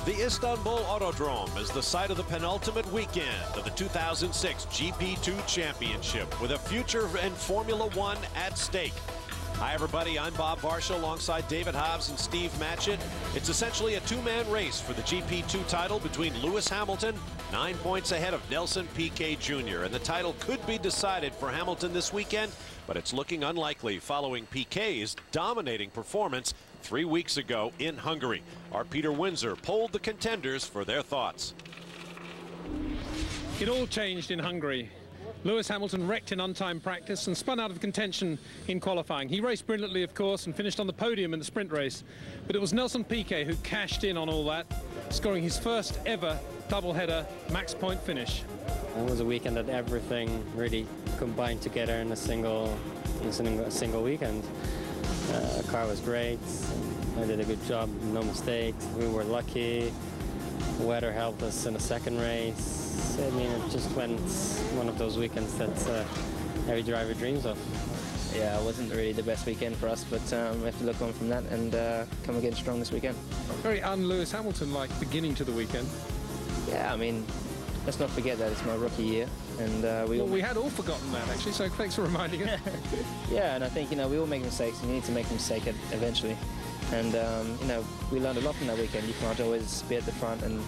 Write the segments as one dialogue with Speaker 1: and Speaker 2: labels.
Speaker 1: The Istanbul Autodrome is the site of the penultimate weekend of the 2006 GP2 Championship, with a future in Formula One at stake. Hi everybody, I'm Bob Varsha alongside David Hobbs and Steve Matchett. It's essentially a two-man race for the GP2 title between Lewis Hamilton, 9 points ahead of Nelson Piquet Jr. And the title could be decided for Hamilton this weekend, but it's looking unlikely following Piquet's dominating performance 3 weeks ago in Hungary. Our Peter Windsor polled the contenders for their thoughts.
Speaker 2: It all changed in Hungary. Lewis Hamilton wrecked in untimed practice and spun out of contention in qualifying. He raced brilliantly, of course, and finished on the podium in the sprint race. But it was Nelson Piquet who cashed in on all that, scoring his first ever doubleheader max point finish.
Speaker 3: It was a weekend that everything really combined together in a single weekend. The car was great. I did a good job, no mistakes. We were lucky. The weather helped us in the second race. I mean, it just went one of those weekends that every driver dreams of.
Speaker 4: Yeah, it wasn't really the best weekend for us, but we have to look on from that and come again strong this weekend.
Speaker 2: Very un-Lewis Hamilton-like beginning to the weekend.
Speaker 4: Yeah, I mean, let's not forget that it's my rookie year, and
Speaker 2: we had all forgotten that actually. So thanks for reminding us.
Speaker 4: Yeah, and I think we all make mistakes, and you need to make a mistake eventually. And we learned a lot from that weekend. You can't always be at the front, and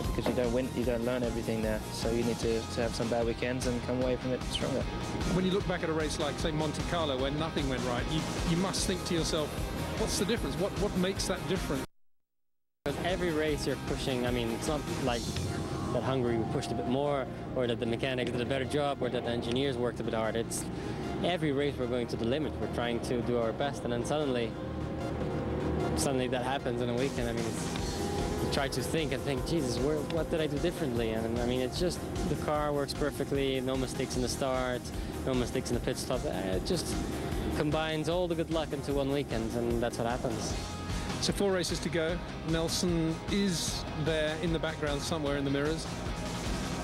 Speaker 4: because you don't win, you don't learn everything there. So you need to have some bad weekends and come away from it stronger.
Speaker 2: When you look back at a race like, say, Monte Carlo, where nothing went right, you must think to yourself, what's the difference? What makes that difference?
Speaker 3: Every race you're pushing. I mean, it's not like that Hungary we pushed a bit more, or that the mechanics did a better job, or that the engineers worked a bit hard. It's every race we're going to the limit. We're trying to do our best, and then suddenly that happens in a weekend. I mean, you try to think and think, Jesus, what did I do differently? And I mean, it's just the car works perfectly, no mistakes in the start, no mistakes in the pit stop. It just combines all the good luck into one weekend, and that's what happens.
Speaker 2: So 4 races to go. Nelson is there in the background somewhere in the mirrors.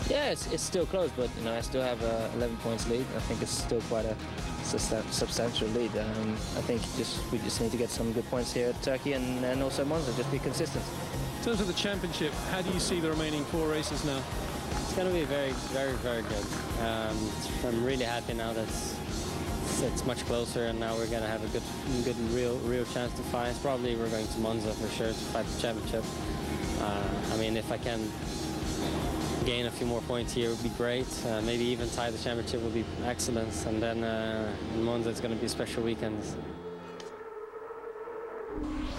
Speaker 4: Yeah, it's still close, but I still have 11 points lead. I think it's still quite a substantial lead. I think we just need to get some good points here at Turkey and also Monza, just be consistent.
Speaker 2: In terms of the championship, how do you see the remaining 4 races now?
Speaker 3: It's going to be very, very, very good. I'm really happy now that it's much closer, and now we're going to have a good, real chance to fight. Probably we're going to Monza for sure to fight the championship. I mean, if I can gain a few more points here, would be great. Maybe even tie the championship would be excellent. And then in Monza, it's going to be a special weekend.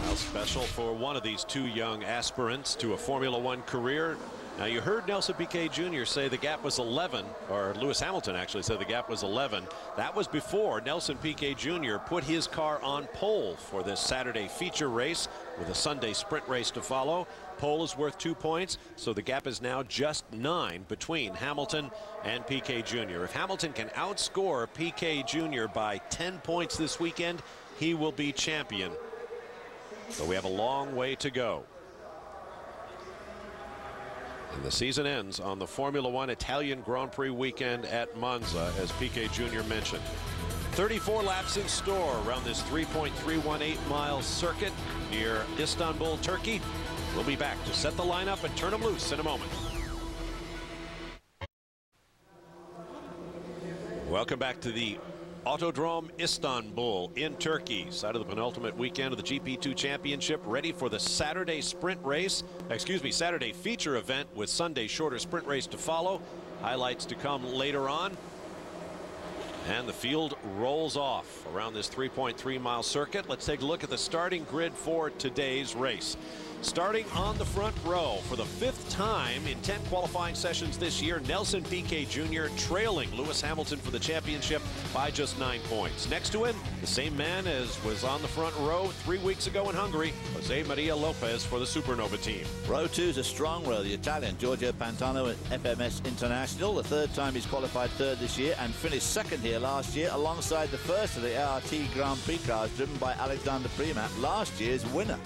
Speaker 1: How special for one of these two young aspirants to a Formula One career. Now, you heard Nelson Piquet Jr. say the gap was 11, or Lewis Hamilton actually said the gap was 11. That was before Nelson Piquet Jr. put his car on pole for this Saturday feature race with a Sunday sprint race to follow. Pole is worth 2 points, so the gap is now just 9 between Hamilton and Piquet Jr. If Hamilton can outscore Piquet Jr. by 10 points this weekend, he will be champion. But we have a long way to go. And the season ends on the Formula One Italian Grand Prix weekend at Monza, as Piquet Jr. mentioned. 34 laps in store around this 3.318-mile circuit near Istanbul, Turkey. We'll be back to set the lineup and turn them loose in a moment. Welcome back to the Autodrome Istanbul in Turkey, side of the penultimate weekend of the GP2 Championship, ready for the Saturday sprint race, Saturday feature event with Sunday shorter sprint race to follow. Highlights to come later on. And the field rolls off around this 3.3-mile circuit. Let's take a look at the starting grid for today's race. Starting on the front row for the 5th time in 10 qualifying sessions this year, Nelson Piquet Jr. trailing Lewis Hamilton for the championship by just 9 points. Next to him, the same man as was on the front row 3 weeks ago in Hungary, Jose Maria Lopez for the Supernova team.
Speaker 5: Row 2 is a strong row. The Italian Giorgio Pantano at FMS International, the 3rd time he's qualified 3rd this year and finished 2nd here last year alongside the first of the ART Grand Prix cars driven by Alexander Primat, last year's winner.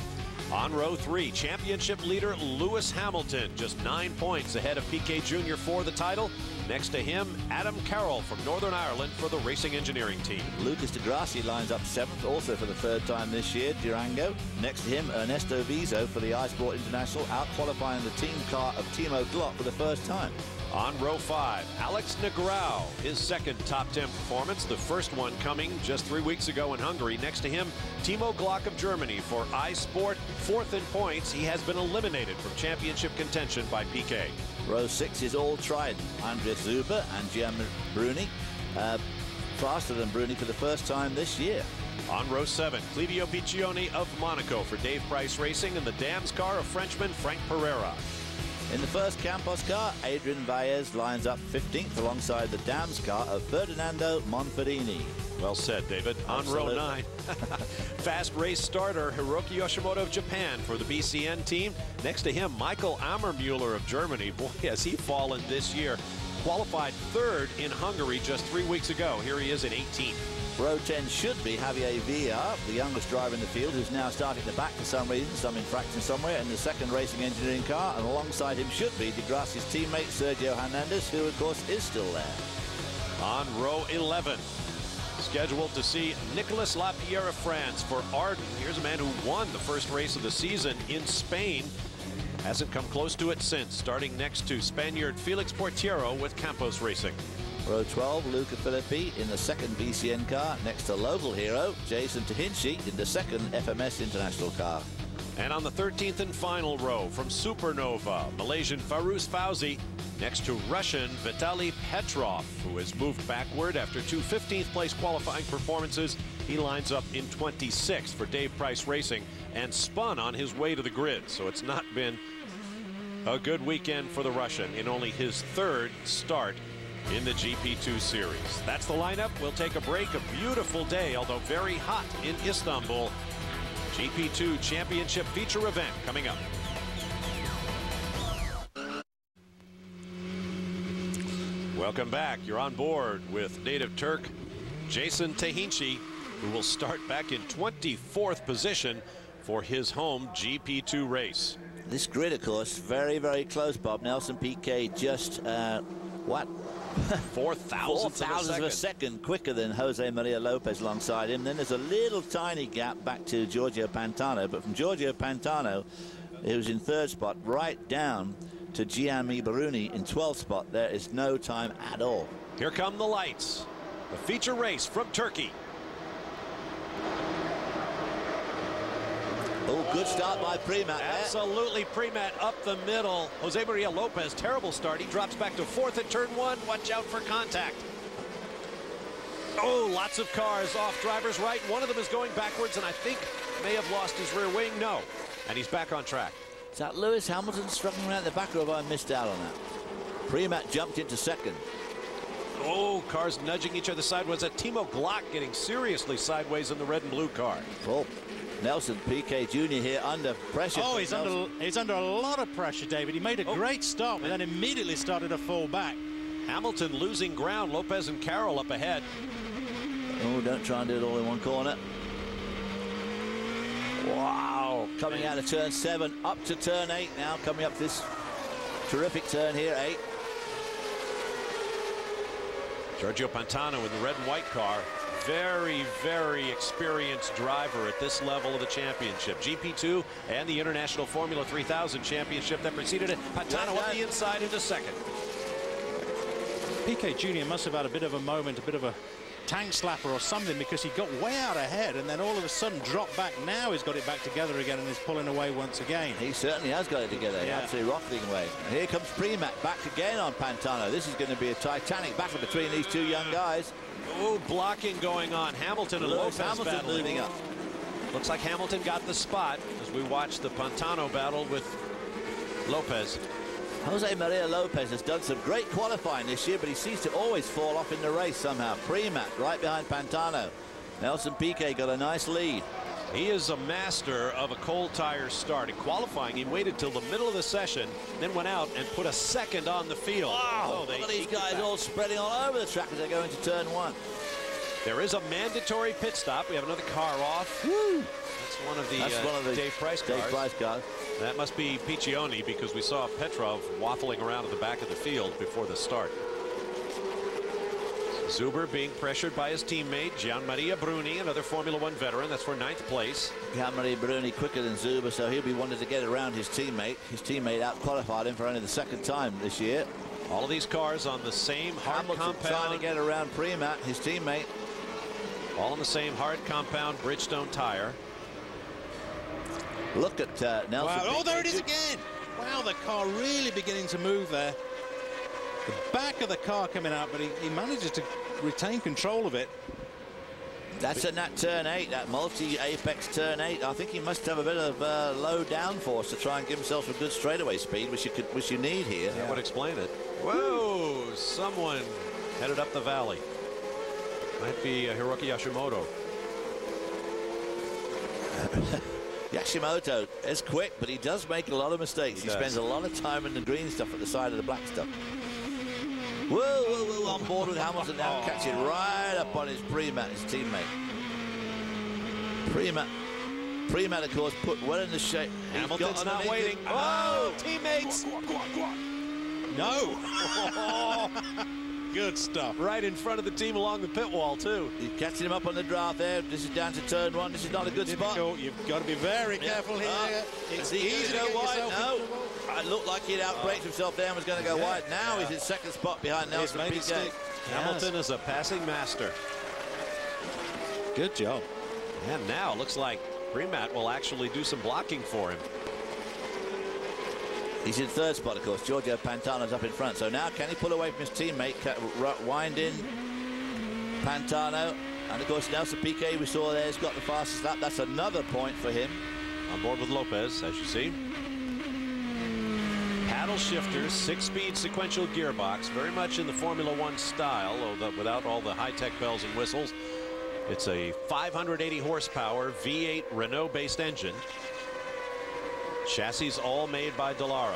Speaker 1: On row 3, championship leader Lewis Hamilton, just 9 points ahead of Piquet Jr. for the title. Next to him, Adam Carroll from Northern Ireland for the Racing Engineering team.
Speaker 5: Lucas de Grassi lines up 7th, also for the 3rd time this year, Durango. Next to him, Ernesto Vizo for the iSport International, out-qualifying the team car of Timo Glock for the first time.
Speaker 1: On row 5, Alex Negrão, his 2nd top 10 performance, the first one coming just 3 weeks ago in Hungary. Next to him, Timo Glock of Germany for iSport, 4th in points. He has been eliminated from championship contention by Piquet.
Speaker 5: Row 6 is all trident. Andreas Zuber and Gian Bruni, faster than Bruni for the first time this year.
Speaker 1: On row 7, Clivio Piccioni of Monaco for Dave Price Racing, and the Dams car of Frenchman Frank Pereira.
Speaker 5: In the first Campos car, Adrian Valles lines up 15th alongside the Dams car of Ferdinando Monferrini.
Speaker 1: Well said, David.
Speaker 5: Absolutely.
Speaker 1: On row 9, fast race starter Hiroki Yoshimoto of Japan for the BCN team. Next to him, Michael Ammermuller of Germany. Boy, has he fallen this year. Qualified 3rd in Hungary just 3 weeks ago. Here he is at 18th.
Speaker 5: Row 10 should be Javier Villar, the youngest driver in the field, who's now starting to back for some reason, some infraction somewhere, in the 2nd Racing Engineering car, and alongside him should be de Grassi's teammate Sergio Hernandez, who of course is still there.
Speaker 1: On row 11, scheduled to see Nicolas Lapierre of France for Arden. Here's a man who won the first race of the season in Spain. Hasn't come close to it since, starting next to Spaniard Felix Portiero with Campos Racing.
Speaker 5: Row 12, Luca Filippi in the 2nd BCN car, next to local hero Jason Tahinci in the 2nd FMS International car.
Speaker 1: And on the 13th and final row, from Supernova, Malaysian Farouz Fauzi, next to Russian Vitaly Petrov, who has moved backward after 2 15th place qualifying performances. He lines up in 26th for Dave Price Racing and spun on his way to the grid. So it's not been a good weekend for the Russian in only his 3rd start in the GP2 series. That's the lineup. We'll take a break. A beautiful day, although very hot in Istanbul. GP2 Championship feature event coming up. Welcome back. You're on board with native Turk Jason Tahinci, who will start back in 24th position for his home GP2 race.
Speaker 5: This grid, of course, very, very close, Bob. Nelson Piquet just, what?
Speaker 1: 4 thousandths
Speaker 5: of a second quicker than Jose Maria Lopez alongside him. Then there's a little tiny gap back to Giorgio Pantano, but from Giorgio Pantano, who was in 3rd spot, right down to Gianni Baruni in 12th spot. There is no time at all.
Speaker 1: Here come the lights. The feature race from Turkey.
Speaker 5: Oh, good start by Primat.
Speaker 1: Absolutely, Primat up the middle. Jose Maria Lopez, terrible start. He drops back to 4th at turn 1. Watch out for contact. Oh, lots of cars off driver's right. One of them is going backwards, and I think may have lost his rear wing. No, and he's back on track.
Speaker 5: Is that Lewis Hamilton struggling around the back, or have I missed out on that? Primat jumped into 2nd.
Speaker 1: Oh, cars nudging each other sideways. That Timo Glock getting seriously sideways in the red and blue car.
Speaker 5: Oh. Nelson Piquet Jr. here under pressure.
Speaker 6: Oh, he's under a lot of pressure, David. He made a great start, but then immediately started to fall back.
Speaker 1: Hamilton losing ground. Lopez and Carroll up ahead.
Speaker 5: Oh, don't try and do it all in one corner. Wow. Coming out of turn 7, up to turn 8 now. Coming up this terrific turn here, 8.
Speaker 1: Giorgio Pantano in the red and white car. Very, very experienced driver at this level of the championship. GP2 and the International Formula 3000 Championship that preceded it. Pantano on the inside into 2nd.
Speaker 6: Piquet Jr. must have had a bit of a moment, a bit of a tank slapper or something, because he got way out ahead and then all of a sudden dropped back. Now he's got it back together again and is pulling away once again.
Speaker 5: He certainly has got it together. Yeah. Absolutely rocketing away. And here comes Primat back again on Pantano. This is going to be a titanic battle between these 2 young guys.
Speaker 1: Oh, blocking going on. Hamilton and Lopez
Speaker 5: Hamilton moving up.
Speaker 1: Looks like Hamilton got the spot as we watch the Pantano battle with Lopez.
Speaker 5: Jose Maria Lopez has done some great qualifying this year, but he seems to always fall off in the race somehow. Primat right behind Pantano. Nelson Piquet got a nice lead.
Speaker 1: He is a master of a cold tire start. In qualifying, he waited till the middle of the session, then went out and put a 2nd on the field.
Speaker 5: Wow, look at these guys all spreading all over the track as they go into turn 1.
Speaker 1: There is a mandatory pit stop. We have another car off.
Speaker 5: Woo!
Speaker 1: That's one of the Dave Price cars.
Speaker 5: Dave Price cars.
Speaker 1: That must be Piccioni, because we saw Petrov waffling around at the back of the field before the start. Zuber being pressured by his teammate, Gianmaria Bruni, another Formula One veteran. That's for 9th place.
Speaker 5: Gianmaria Bruni quicker than Zuber, so he'll be wanting to get around his teammate. His teammate out-qualified him for only the 2nd time this year.
Speaker 1: All of these cars on the same hard
Speaker 5: Hamilton
Speaker 1: compound.
Speaker 5: trying to get around Primat, his teammate.
Speaker 1: All on the same hard compound Bridgestone tire.
Speaker 5: Look at Nelson.
Speaker 6: Wow. Oh, there it is again. Wow, the car really beginning to move there. The back of the car coming out, but he manages to retain control of it.
Speaker 5: That's in that turn 8, that multi-apex turn 8. I think he must have a bit of low downforce to try and give himself some good straightaway speed, which you need here.
Speaker 1: That would explain it. Whoa! Someone headed up the valley. Might be Hiroki Yashimoto.
Speaker 5: Yashimoto is quick, but he does make a lot of mistakes. He spends a lot of time in the green stuff at the side of the black stuff. Whoa, whoa, whoa, on board with Hamilton now, catching right up on his Primat, his teammate. Primat, of course, put well in the shape.
Speaker 1: Hamilton's not waiting. Oh, teammates! No!
Speaker 6: Good stuff.
Speaker 1: Right in front of the team along the pit wall, too.
Speaker 5: He's catching him up on the draft there. This is down to turn 1. This is not a good spot.
Speaker 6: You've got to be very careful here. It's easy to go wide.
Speaker 5: No. It looked like he'd outbraked himself there and was going to go wide. Now he's in 2nd spot behind Nelson Piquet.
Speaker 1: Hamilton is a passing master.
Speaker 6: Good job.
Speaker 1: And now it looks like Primat will actually do some blocking for him.
Speaker 5: He's in 3rd spot, of course. Giorgio Pantano's up in front. So now can he pull away from his teammate? Wind in Pantano. And, of course, Nelson Piquet, we saw there, has got the fastest lap. That's another point for him.
Speaker 1: On board with Lopez, as you see. Paddle shifters, 6-speed sequential gearbox, very much in the Formula One style, although without all the high-tech bells and whistles. It's a 580 horsepower V8 Renault-based engine. Chassis all made by Dallara.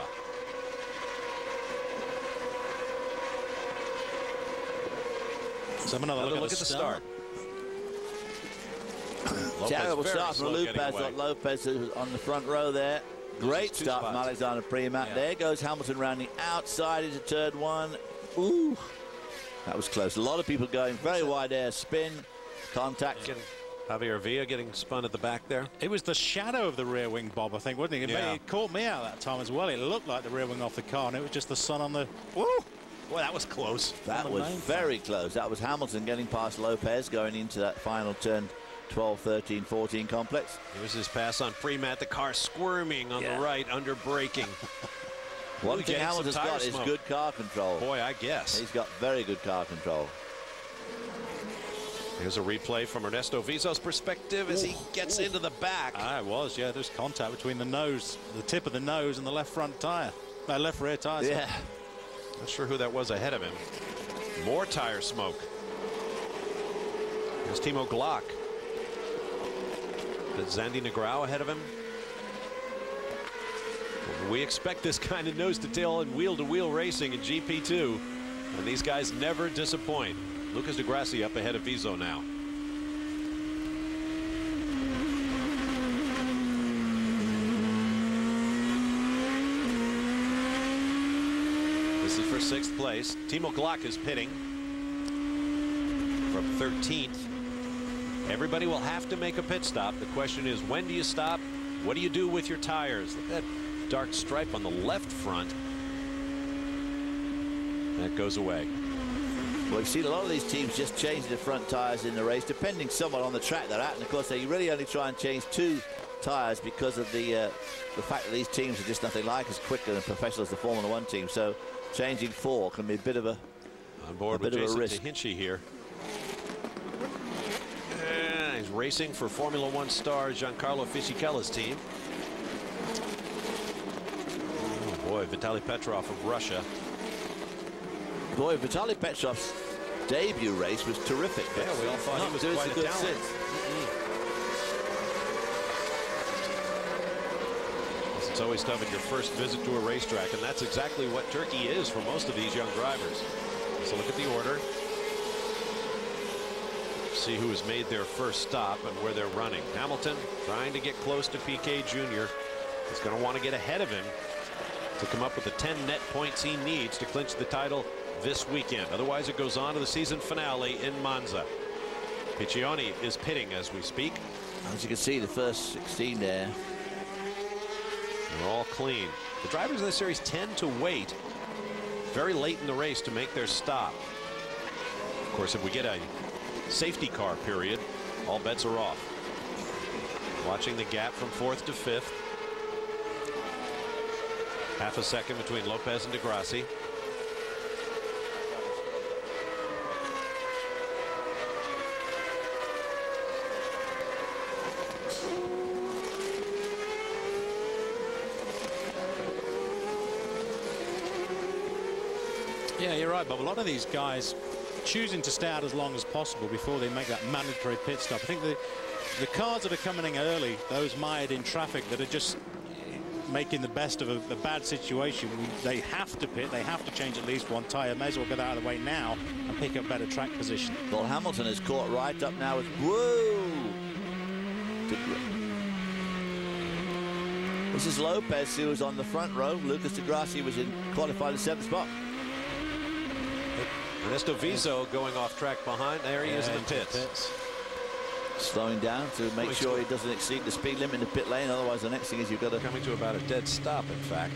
Speaker 6: So another look at the start.
Speaker 5: Terrible start from Lopez. Lopez on the front row there. Great start from Alexander Primat. Yeah. There goes Hamilton around the outside into turn 1. Ooh, that was close. A lot of people going very wide air spin. Contact.
Speaker 1: Javier Villa getting spun at the back there.
Speaker 6: It was the shadow of the rear wing, Bob, I think, wasn't it?
Speaker 1: Yeah.
Speaker 6: It caught me out that time as well. It looked like the rear wing off the car, and it was just the sun on the...
Speaker 1: Woo! Boy, that was close.
Speaker 5: That was very close. That was Hamilton getting past Lopez, going into that final turn 12, 13, 14 complex.
Speaker 1: Here's his pass on Primat. The car squirming on the right, under braking.
Speaker 5: One thing Hamilton's got is good car control.
Speaker 1: Boy, I guess.
Speaker 5: He's got very good car control.
Speaker 1: Here's a replay from Ernesto Vizo's perspective as he gets into the back.
Speaker 6: It was, yeah. There's contact between the nose, the tip of the nose, and the left front tire. Left rear tire.
Speaker 5: Yeah.
Speaker 1: Not sure who that was ahead of him. More tire smoke. Here's Timo Glock. Is Zandy Negrão ahead of him? We expect this kind of nose-to-tail and wheel-to-wheel racing in GP2, and these guys never disappoint. Lucas Di Grassi up ahead of Vizo now. This is for 6th place. Timo Glock is pitting from 13th. Everybody will have to make a pit stop. The question is, when do you stop? What do you do with your tires? Look at that dark stripe on the left front. That goes away.
Speaker 5: Well, we've seen a lot of these teams just changing the front tires in the race, depending somewhat on the track they're at. And, of course, they really only try and change 2 tires because of the fact that these teams are just nothing like as quick and professional as the Formula One team. So changing 4 can be a bit of a
Speaker 1: on board with Jason Tehinchey here. He's racing for Formula One star Giancarlo Fisichella's team. Oh boy, Vitaly Petrov of Russia.
Speaker 5: Boy, Vitaly Petrov's debut race was terrific.
Speaker 1: Yeah, we all thought he was quite a talent. It's always tough at your first visit to a racetrack, and that's exactly what Turkey is for most of these young drivers. So look at the order. See who has made their first stop and where they're running. Hamilton trying to get close to Piquet Jr. He's going to want to get ahead of him to come up with the 10 net points he needs to clinch the title this weekend. Otherwise, it goes on to the season finale in Monza. Piccioni is pitting as we speak.
Speaker 5: As you can see, the first 16 there.
Speaker 1: They're all clean. The drivers in this series tend to wait very late in the race to make their stop. Of course, if we get a safety car period, all bets are off. Watching the gap from 4th to 5th. Half a second between Lopez and DeGrassi.
Speaker 6: Yeah, you're right, Bob. A lot of these guys choosing to stay out as long as possible before they make that mandatory pit stop. I think the cars that are coming in early, those mired in traffic that are just making the best of a bad situation, they have to pit. They have to change at least one tyre. May as well get out of the way now and pick up better track position.
Speaker 5: Well, Hamilton is caught right up now with whoa. This is Lopez, who was on the front row. Lucas DeGrassi was in qualified in 7th spot.
Speaker 1: Ernesto Viso going off track behind. There he is in the pits.
Speaker 5: Slowing down to make sure he doesn't exceed the speed limit in the pit lane. Otherwise, the next thing is you've got to...
Speaker 1: Coming to about a dead stop, in fact.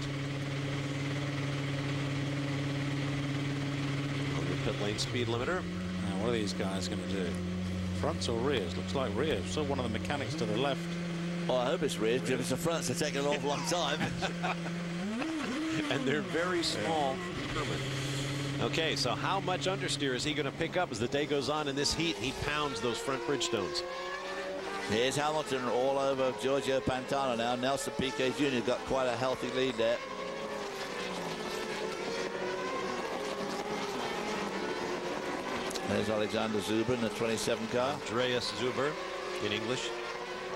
Speaker 1: On the pit lane speed limiter.
Speaker 6: Now, what are these guys going to do? Fronts or rears? Looks like rears. So one of the mechanics to the left.
Speaker 5: Oh, I hope it's rears, because if it's the fronts, they're taking an awful long time.
Speaker 1: And they're very small. Okay, so how much understeer is he going to pick up as the day goes on in this heat? He pounds those front Bridgestones.
Speaker 5: Here's Hamilton all over Giorgio Pantano now. Nelson Piquet Jr. got quite a healthy lead there. There's Alexander Zuber in the 27 car.
Speaker 1: Andreas Zuber in English.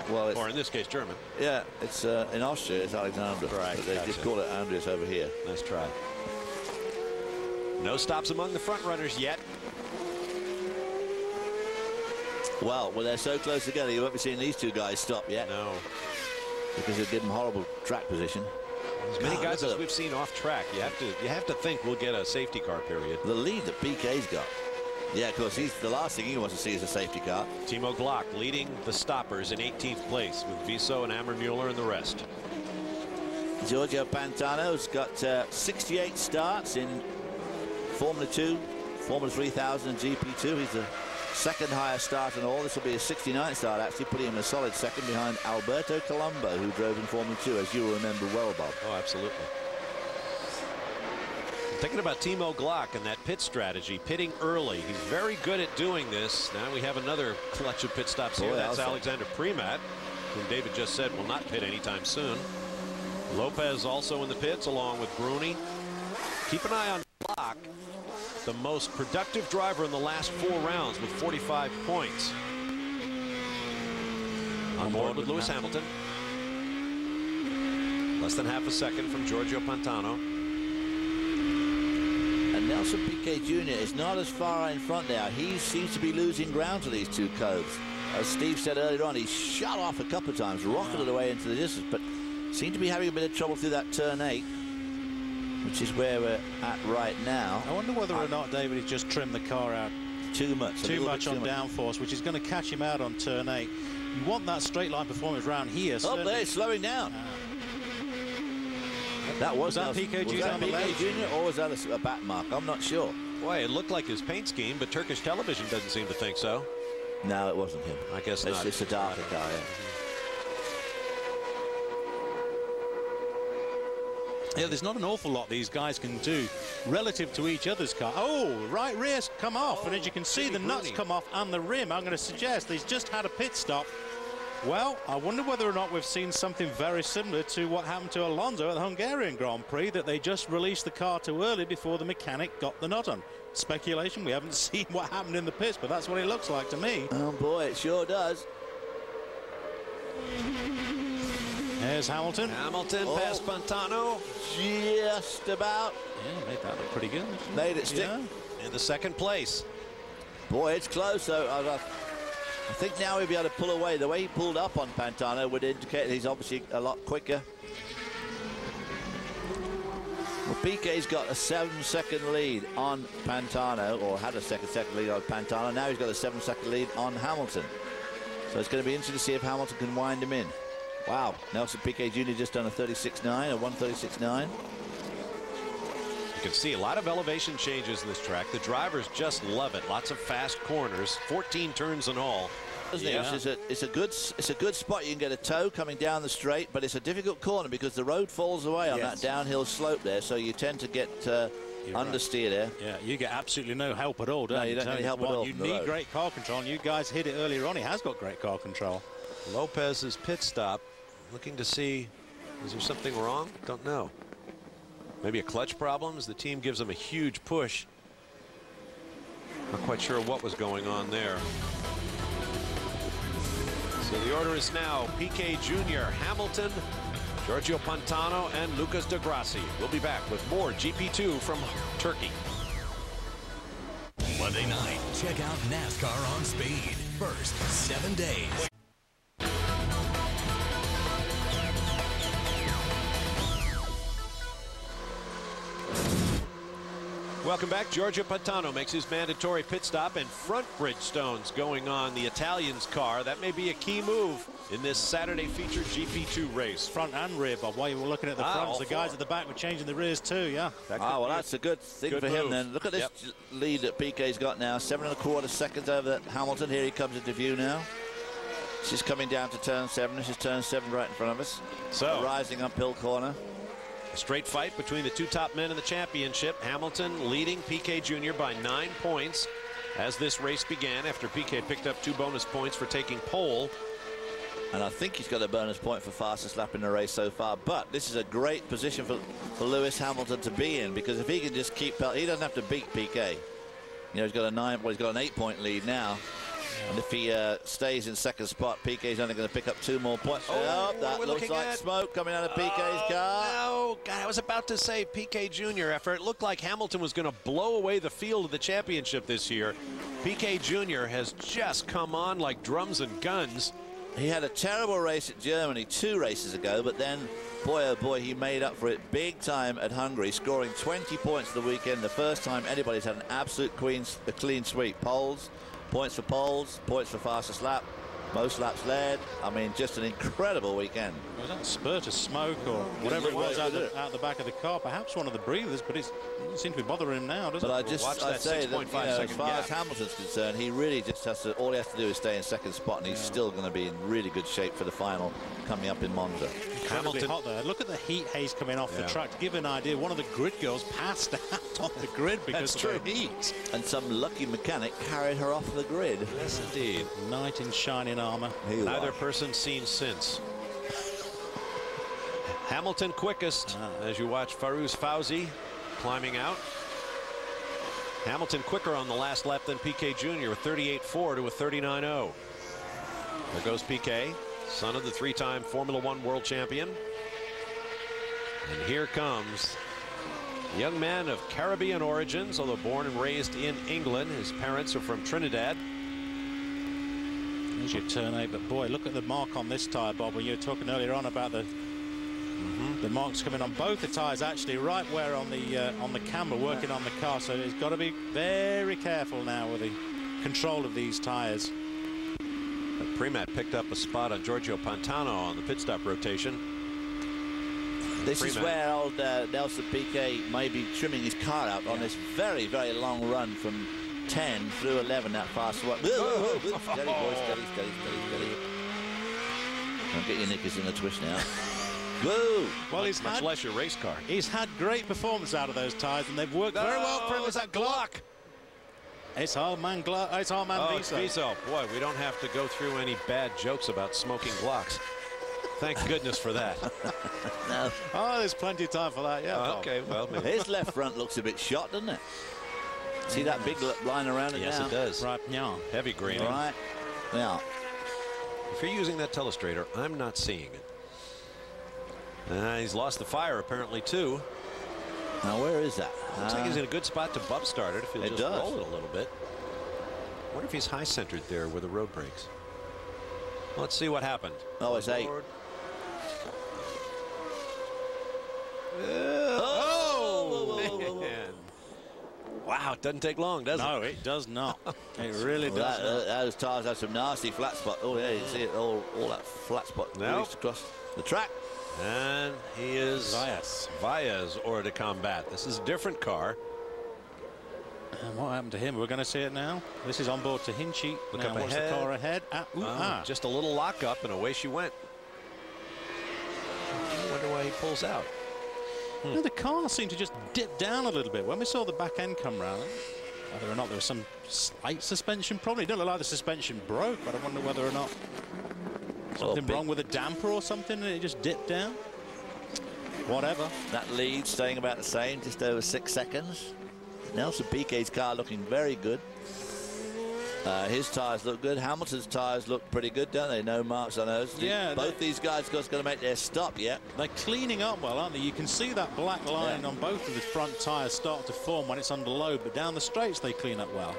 Speaker 5: Well,
Speaker 1: or in this case, German.
Speaker 5: Yeah, it's in Austria, it's Alexander.
Speaker 1: Right.
Speaker 5: But they just call it Andreas over here.
Speaker 1: Nice try. No stops among the front runners yet.
Speaker 5: Well, they're so close together, you won't be seeing these two guys stop yet.
Speaker 1: No.
Speaker 5: Because they give them horrible track position.
Speaker 1: As many guys as we've seen off track, you have to think we'll get a safety car period.
Speaker 5: The lead that Piquet's got. Yeah, of course, the last thing he wants to see is a safety car.
Speaker 1: Timo Glock leading the stoppers in 18th place with Viso and Ammermuller and the rest.
Speaker 5: Giorgio Pantano's got 68 starts in Formula 2, Formula 3000 and GP2. He's the second highest start in all. This will be his 69th start, actually, putting him a solid second behind Alberto Colombo, who drove in Formula 2, as you will remember well, Bob.
Speaker 1: Oh, absolutely. Thinking about Timo Glock and that pit strategy, pitting early. He's very good at doing this. Now we have another clutch of pit stops here. That's Alexander Primat, whom David just said will not pit anytime soon. Lopez also in the pits, along with Bruni. Keep an eye on Glock, the most productive driver in the last 4 rounds with 45 points. On board with Lewis Hamilton. Less than half a second from Giorgio Pantano.
Speaker 5: And Nelson Piquet Jr. is not as far in front now. He seems to be losing ground to these two coves. As Steve said earlier on, he shot off a couple of times, rocketed away into the distance, but seemed to be having a bit of trouble through that turn 8, which is where we're at right now.
Speaker 6: I wonder whether or not David has just trimmed the car out
Speaker 5: too much
Speaker 6: on downforce, which is going to catch him out on turn 8. You want that straight line performance round here.
Speaker 5: Oh, there, slowing down. That was
Speaker 6: that Piquet Jr. on the left?
Speaker 5: Jr. or was that a back mark? I'm not sure.
Speaker 1: Boy, it looked like his paint scheme, but Turkish television doesn't seem to think so.
Speaker 5: No, it wasn't him.
Speaker 1: I guess
Speaker 5: it's
Speaker 1: not.
Speaker 5: It's a darker car, yeah.
Speaker 6: Yeah, there's not an awful lot these guys can do relative to each other's car. Oh, right rear's come off, and as you can see, the nuts come off and the rim. I'm going to suggest he's just had a pit stop. Well, I wonder whether or not we've seen something very similar to what happened to Alonso at the Hungarian Grand Prix, that they just released the car too early before the mechanic got the nut on. Speculation, we haven't seen what happened in the pits, but that's what it looks like to me.
Speaker 5: Oh, boy, it sure does.
Speaker 6: There's Hamilton.
Speaker 1: Hamilton past Pantano.
Speaker 5: Just about.
Speaker 6: Yeah, made that look pretty good.
Speaker 5: Made it stick.
Speaker 6: Yeah.
Speaker 1: In the second place.
Speaker 5: Boy, it's close, though. I think now we'll be able to pull away. The way he pulled up on Pantano would indicate he's obviously a lot quicker. Well, Piquet's got a 7-second lead on Pantano, or had a second lead on Pantano. Now he's got a 7-second lead on Hamilton. So it's going to be interesting to see if Hamilton can wind him in. Wow, Nelson Piquet Jr. just done a 36.9, a 1:36.9.
Speaker 1: You can see a lot of elevation changes in this track. The drivers just love it. Lots of fast corners, 14 turns in all.
Speaker 5: Yeah. It's a good spot. You can get a toe coming down the straight, but it's a difficult corner because the road falls away on that downhill slope there, so you tend to get understeer there.
Speaker 6: Yeah, you get absolutely no help at all, don't you?
Speaker 5: You don't need help at all.
Speaker 6: You need great car control, and you guys hit it earlier on. He has got great car control.
Speaker 1: Lopez's pit stop, looking to see, is there something wrong? Don't know. Maybe a clutch problem as the team gives him a huge push. Not quite sure what was going on there. So the order is now Piquet Jr., Hamilton, Giorgio Pantano, and Lucas Di Grassi. We'll be back with more GP2 from Turkey.
Speaker 7: Monday night, check out NASCAR on Speed. First 7 days.
Speaker 1: Welcome back. Giorgio Pantano makes his mandatory pit stop, and front Bridgestone's going on the Italian's car. That may be a key move in this Saturday featured GP2 race.
Speaker 6: Front and rear, Bob. While you were looking at the fronts, the guys at the back were changing the rears too, yeah.
Speaker 5: Well, that's a good thing for him then. Look at this lead that Piquet's got now. 7.25 seconds over Hamilton. Here he comes into view now. She's coming down to turn 7. This is turn 7 right in front of us.
Speaker 1: So,
Speaker 5: a rising uphill corner.
Speaker 1: A straight fight between the two top men in the championship. Hamilton leading Piquet Jr. by 9 points as this race began after Piquet picked up 2 bonus points for taking pole.
Speaker 5: And I think he's got a bonus point for fastest lap in the race so far. But this is a great position for Lewis Hamilton to be in, because if he can just keep, he doesn't have to beat Piquet. You know, he's got he's got an 8-point lead now. And if he stays in second spot, Piquet's only going to pick up 2 more points. Oh, that looks like smoke coming out of Piquet's car.
Speaker 1: No, God, I was about to say Piquet Jr. after it looked like Hamilton was going to blow away the field of the championship this year. Piquet Jr. has just come on like drums and guns.
Speaker 5: He had a terrible race at Germany 2 races ago, but then, boy, oh boy, he made up for it big time at Hungary, scoring 20 points the weekend. The first time anybody's had an absolute clean sweep. Points for poles, points for fastest lap, most laps led. I mean, just an incredible weekend.
Speaker 6: Was that a spurt of smoke or whatever it was out the back of the car? Perhaps one of the breathers, but it doesn't seem to be bothering him now, does it?
Speaker 5: But I'd say that, as far as Hamilton's concerned, he really just has to, all he has to do is stay in second spot, and he's still going to be in really good shape for the final coming up in Monza.
Speaker 6: Hamilton hot there. Look at the heat haze coming off the track. To give an idea, one of the grid girls passed out on the grid because of the heat.
Speaker 5: And some lucky mechanic carried her off the grid.
Speaker 1: Yes, indeed.
Speaker 6: Knight in shining armor.
Speaker 1: Neither person seen since. Hamilton quickest as you watch Farouz Fauzi climbing out. Hamilton quicker on the last lap than Piquet Jr. with 38.4 to a 39.0. There goes Piquet, son of the 3-time Formula One world champion. And here comes a young man of Caribbean origins, although born and raised in England. His parents are from Trinidad.
Speaker 6: There's your turn 8, but boy, look at the mark on this tyre, Bob, when you were talking earlier on about the marks coming on both the tyres, actually right where on the camera working on the car. So he's got to be very careful now with the control of these tyres.
Speaker 1: Premat picked up a spot on Giorgio Pantano on the pit stop rotation.
Speaker 5: This is where old Nelson Piquet may be trimming his car out on this very, very long run from 10 through 11, that fast one. Steady, boys, steady. Don't get your knickers in a twist now. Whoa!
Speaker 6: Well,
Speaker 1: much less your race car.
Speaker 6: He's had great performance out of those tyres, and they've worked very well for him.
Speaker 1: Is that Glock?
Speaker 6: It's our man Viso.
Speaker 1: Viso. Boy, we don't have to go through any bad jokes about smoking Glocks. Thank goodness for that.
Speaker 5: No.
Speaker 6: Oh, there's plenty of time for that, yeah.
Speaker 1: Okay, well, maybe.
Speaker 5: His left front looks a bit shot, doesn't it? See that big line around it now?
Speaker 1: Yes, it does.
Speaker 6: Right, yeah.
Speaker 1: Heavy green.
Speaker 5: Right, now.
Speaker 1: If you're using that telestrator, I'm not seeing it. He's lost the fire, apparently, too.
Speaker 5: Now, where is that?
Speaker 1: Looks like he's in a good spot to bump start it if he'll just roll it a little bit. I wonder if he's high-centered there where the road breaks. Let's see what happened.
Speaker 5: Oh, it's 8.
Speaker 1: Wow, it doesn't take long, does it?
Speaker 6: No, it does not. It really does not.
Speaker 5: Those tyres have some nasty flat spot. Oh, yeah, you see it, all that flat spot reached across the track.
Speaker 1: And he is Valles hors de combat. This is a different car.
Speaker 6: And what happened to him? We're going to see it now. This is on board to Hinchey.
Speaker 1: Look
Speaker 6: now,
Speaker 1: up
Speaker 6: what's
Speaker 1: ahead.
Speaker 6: the car ahead?
Speaker 1: Just a little lock up and away she went. I wonder why he pulls out.
Speaker 6: You know, the car seemed to just dip down a little bit when we saw the back end come round. Whether or not there was some slight suspension, probably. It doesn't look like the suspension broke, but I wonder whether or not something wrong with a damper or something and it just dipped down. Whatever.
Speaker 5: That lead staying about the same, just over 6 seconds. Nelson Piquet's car looking very good. His tyres look good. Hamilton's tyres look pretty good, don't they? No marks on those.
Speaker 6: Yeah.
Speaker 5: Both these guys are going to make their stop yet.
Speaker 6: They're cleaning up well, aren't they? You can see that black line on both of the front tyres start to form when it's under load, but down the straights they clean up well.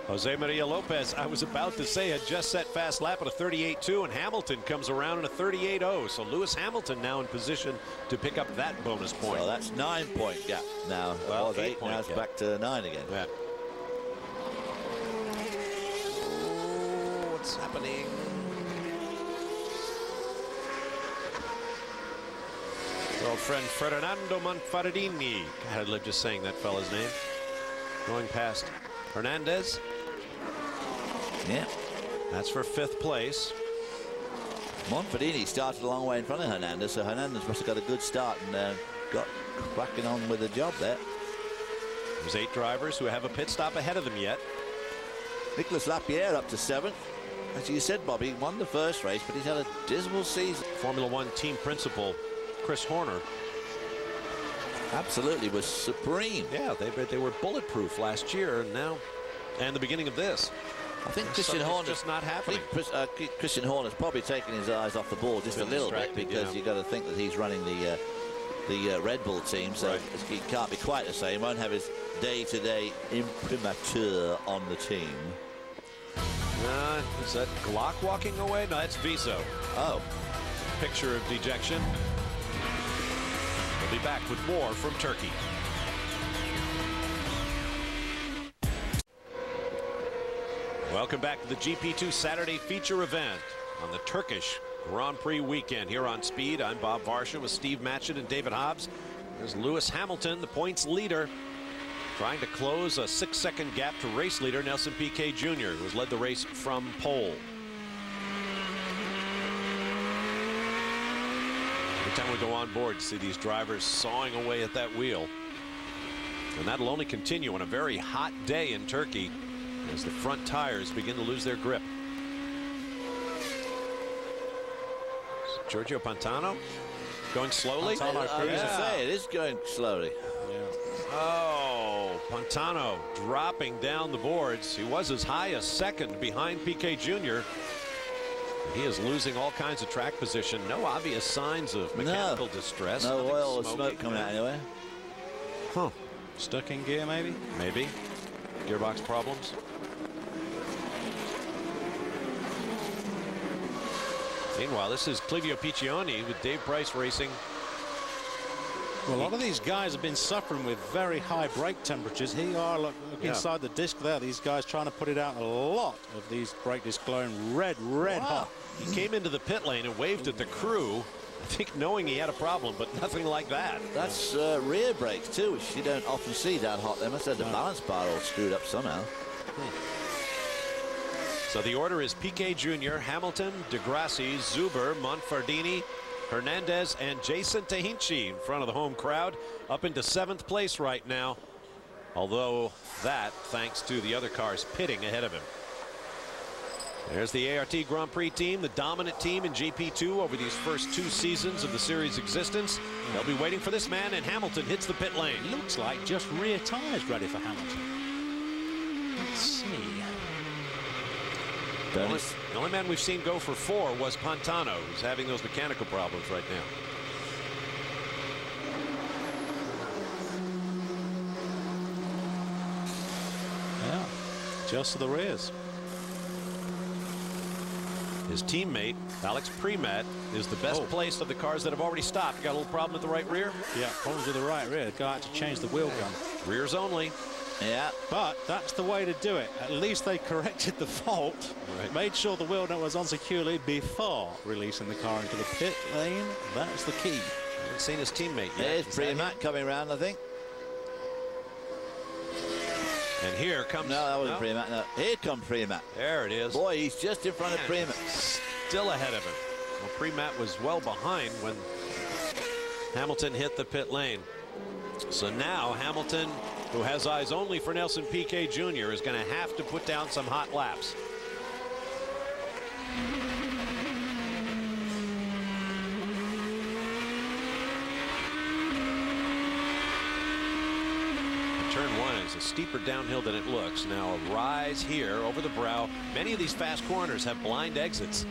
Speaker 1: Jose Maria Lopez, I was about to say, had just set fast lap at a 38.2, and Hamilton comes around in a 38.0. So Lewis Hamilton now in position to pick up that bonus point.
Speaker 5: Well, that's 9-point gap now.
Speaker 1: Well,
Speaker 5: it was 8, now it's back to 9 again.
Speaker 1: Yeah. What's happening? Old friend Fernando Manfredini. God, I'd love just saying that fella's name. Going past Hernandez.
Speaker 5: Yeah.
Speaker 1: That's for 5th place.
Speaker 5: Manfredini started a long way in front of Hernandez, so Hernandez must have got a good start and got cracking on with the job there.
Speaker 1: There's 8 drivers who have a pit stop ahead of them yet.
Speaker 5: Nicolas Lapierre up to 7th. As you said, Bobby, he won the first race, but he's had a dismal season.
Speaker 1: Formula One team principal Chris Horner.
Speaker 5: Absolutely was supreme.
Speaker 1: Yeah, they were bulletproof last year, and now, and the beginning of this.
Speaker 5: I think Christian Horner's
Speaker 1: just not happening.
Speaker 5: Christian Horner's probably taken his eyes off the ball just a little bit, because you've got to think that he's running the Red Bull team, so he can't be quite the same. Won't have his day-to-day imprimatur on the team.
Speaker 1: Is that Glock walking away? No, that's Viso.
Speaker 5: Oh.
Speaker 1: Picture of dejection. We'll be back with more from Turkey. Welcome back to the GP2 Saturday feature event on the Turkish Grand Prix weekend here on Speed. I'm Bob Varsha with Steve Matchett and David Hobbs. There's Lewis Hamilton, the points leader, trying to close a 6-second gap to race leader Nelson Piquet Jr., who has led the race from pole. Every time we go on board, see these drivers sawing away at that wheel. And that'll only continue on a very hot day in Turkey as the front tires begin to lose their grip. Giorgio Pantano going slowly.
Speaker 5: I was going to say, it is going slowly.
Speaker 1: Oh, Pantano dropping down the boards. He was as high as 2nd behind Piquet Jr. He is losing all kinds of track position. No obvious signs of mechanical distress.
Speaker 5: No oil or smoke coming out anyway.
Speaker 1: Huh.
Speaker 6: Stuck in gear, maybe?
Speaker 1: Maybe. Gearbox problems. Meanwhile, this is Clivio Piccioni with Dave Price Racing.
Speaker 6: Well, a lot of these guys have been suffering with very high brake temperatures. Here are, look inside the disc there. These guys trying to put it out. A lot of these brake discs glowing red hot.
Speaker 1: He came into the pit lane and waved at the crew, I think knowing he had a problem, but nothing like that.
Speaker 5: That's rear brakes too, which you don't often see that hot. They must have the balance bar all screwed up somehow.
Speaker 1: So the order is Piquet Jr., Hamilton, deGrassi, Zuber, Manfredini, Hernandez, and Jason Tahinci in front of the home crowd, up into 7th place right now. Although that, thanks to the other cars pitting ahead of him. There's the ART Grand Prix team, the dominant team in GP2 over these first 2 seasons of the series' existence. They'll be waiting for this man, and Hamilton hits the pit lane.
Speaker 6: Looks like just rear tires ready for Hamilton. Let's see.
Speaker 1: The only man we've seen go for 4 was Pantano, who's having those mechanical problems right now.
Speaker 6: Yeah, just to the rears.
Speaker 1: His teammate, Alex Premat, is the best placed of the cars that have already stopped. Got a little problem with the right rear?
Speaker 6: Yeah, problems with the right rear. The guy had to change the wheel gun.
Speaker 1: Rears only.
Speaker 5: Yeah.
Speaker 6: But that's the way to do it. At least they corrected the fault, made sure the wheel nut was on securely before releasing the car into the pit lane. That's the key.
Speaker 1: Haven't seen his teammate yet.
Speaker 5: There's Premack coming round, I think.
Speaker 1: And here comes...
Speaker 5: No, that wasn't Premack. No. Here comes Premack.
Speaker 1: There it is.
Speaker 5: Boy, he's just in front of Premack.
Speaker 1: Still ahead of him. Well, Premack was well behind when Hamilton hit the pit lane. So now Hamilton, who has eyes only for Nelson Piquet Jr., is going to have to put down some hot laps. Turn one is a steeper downhill than it looks. Now a rise here over the brow. Many of these fast corners have blind exits.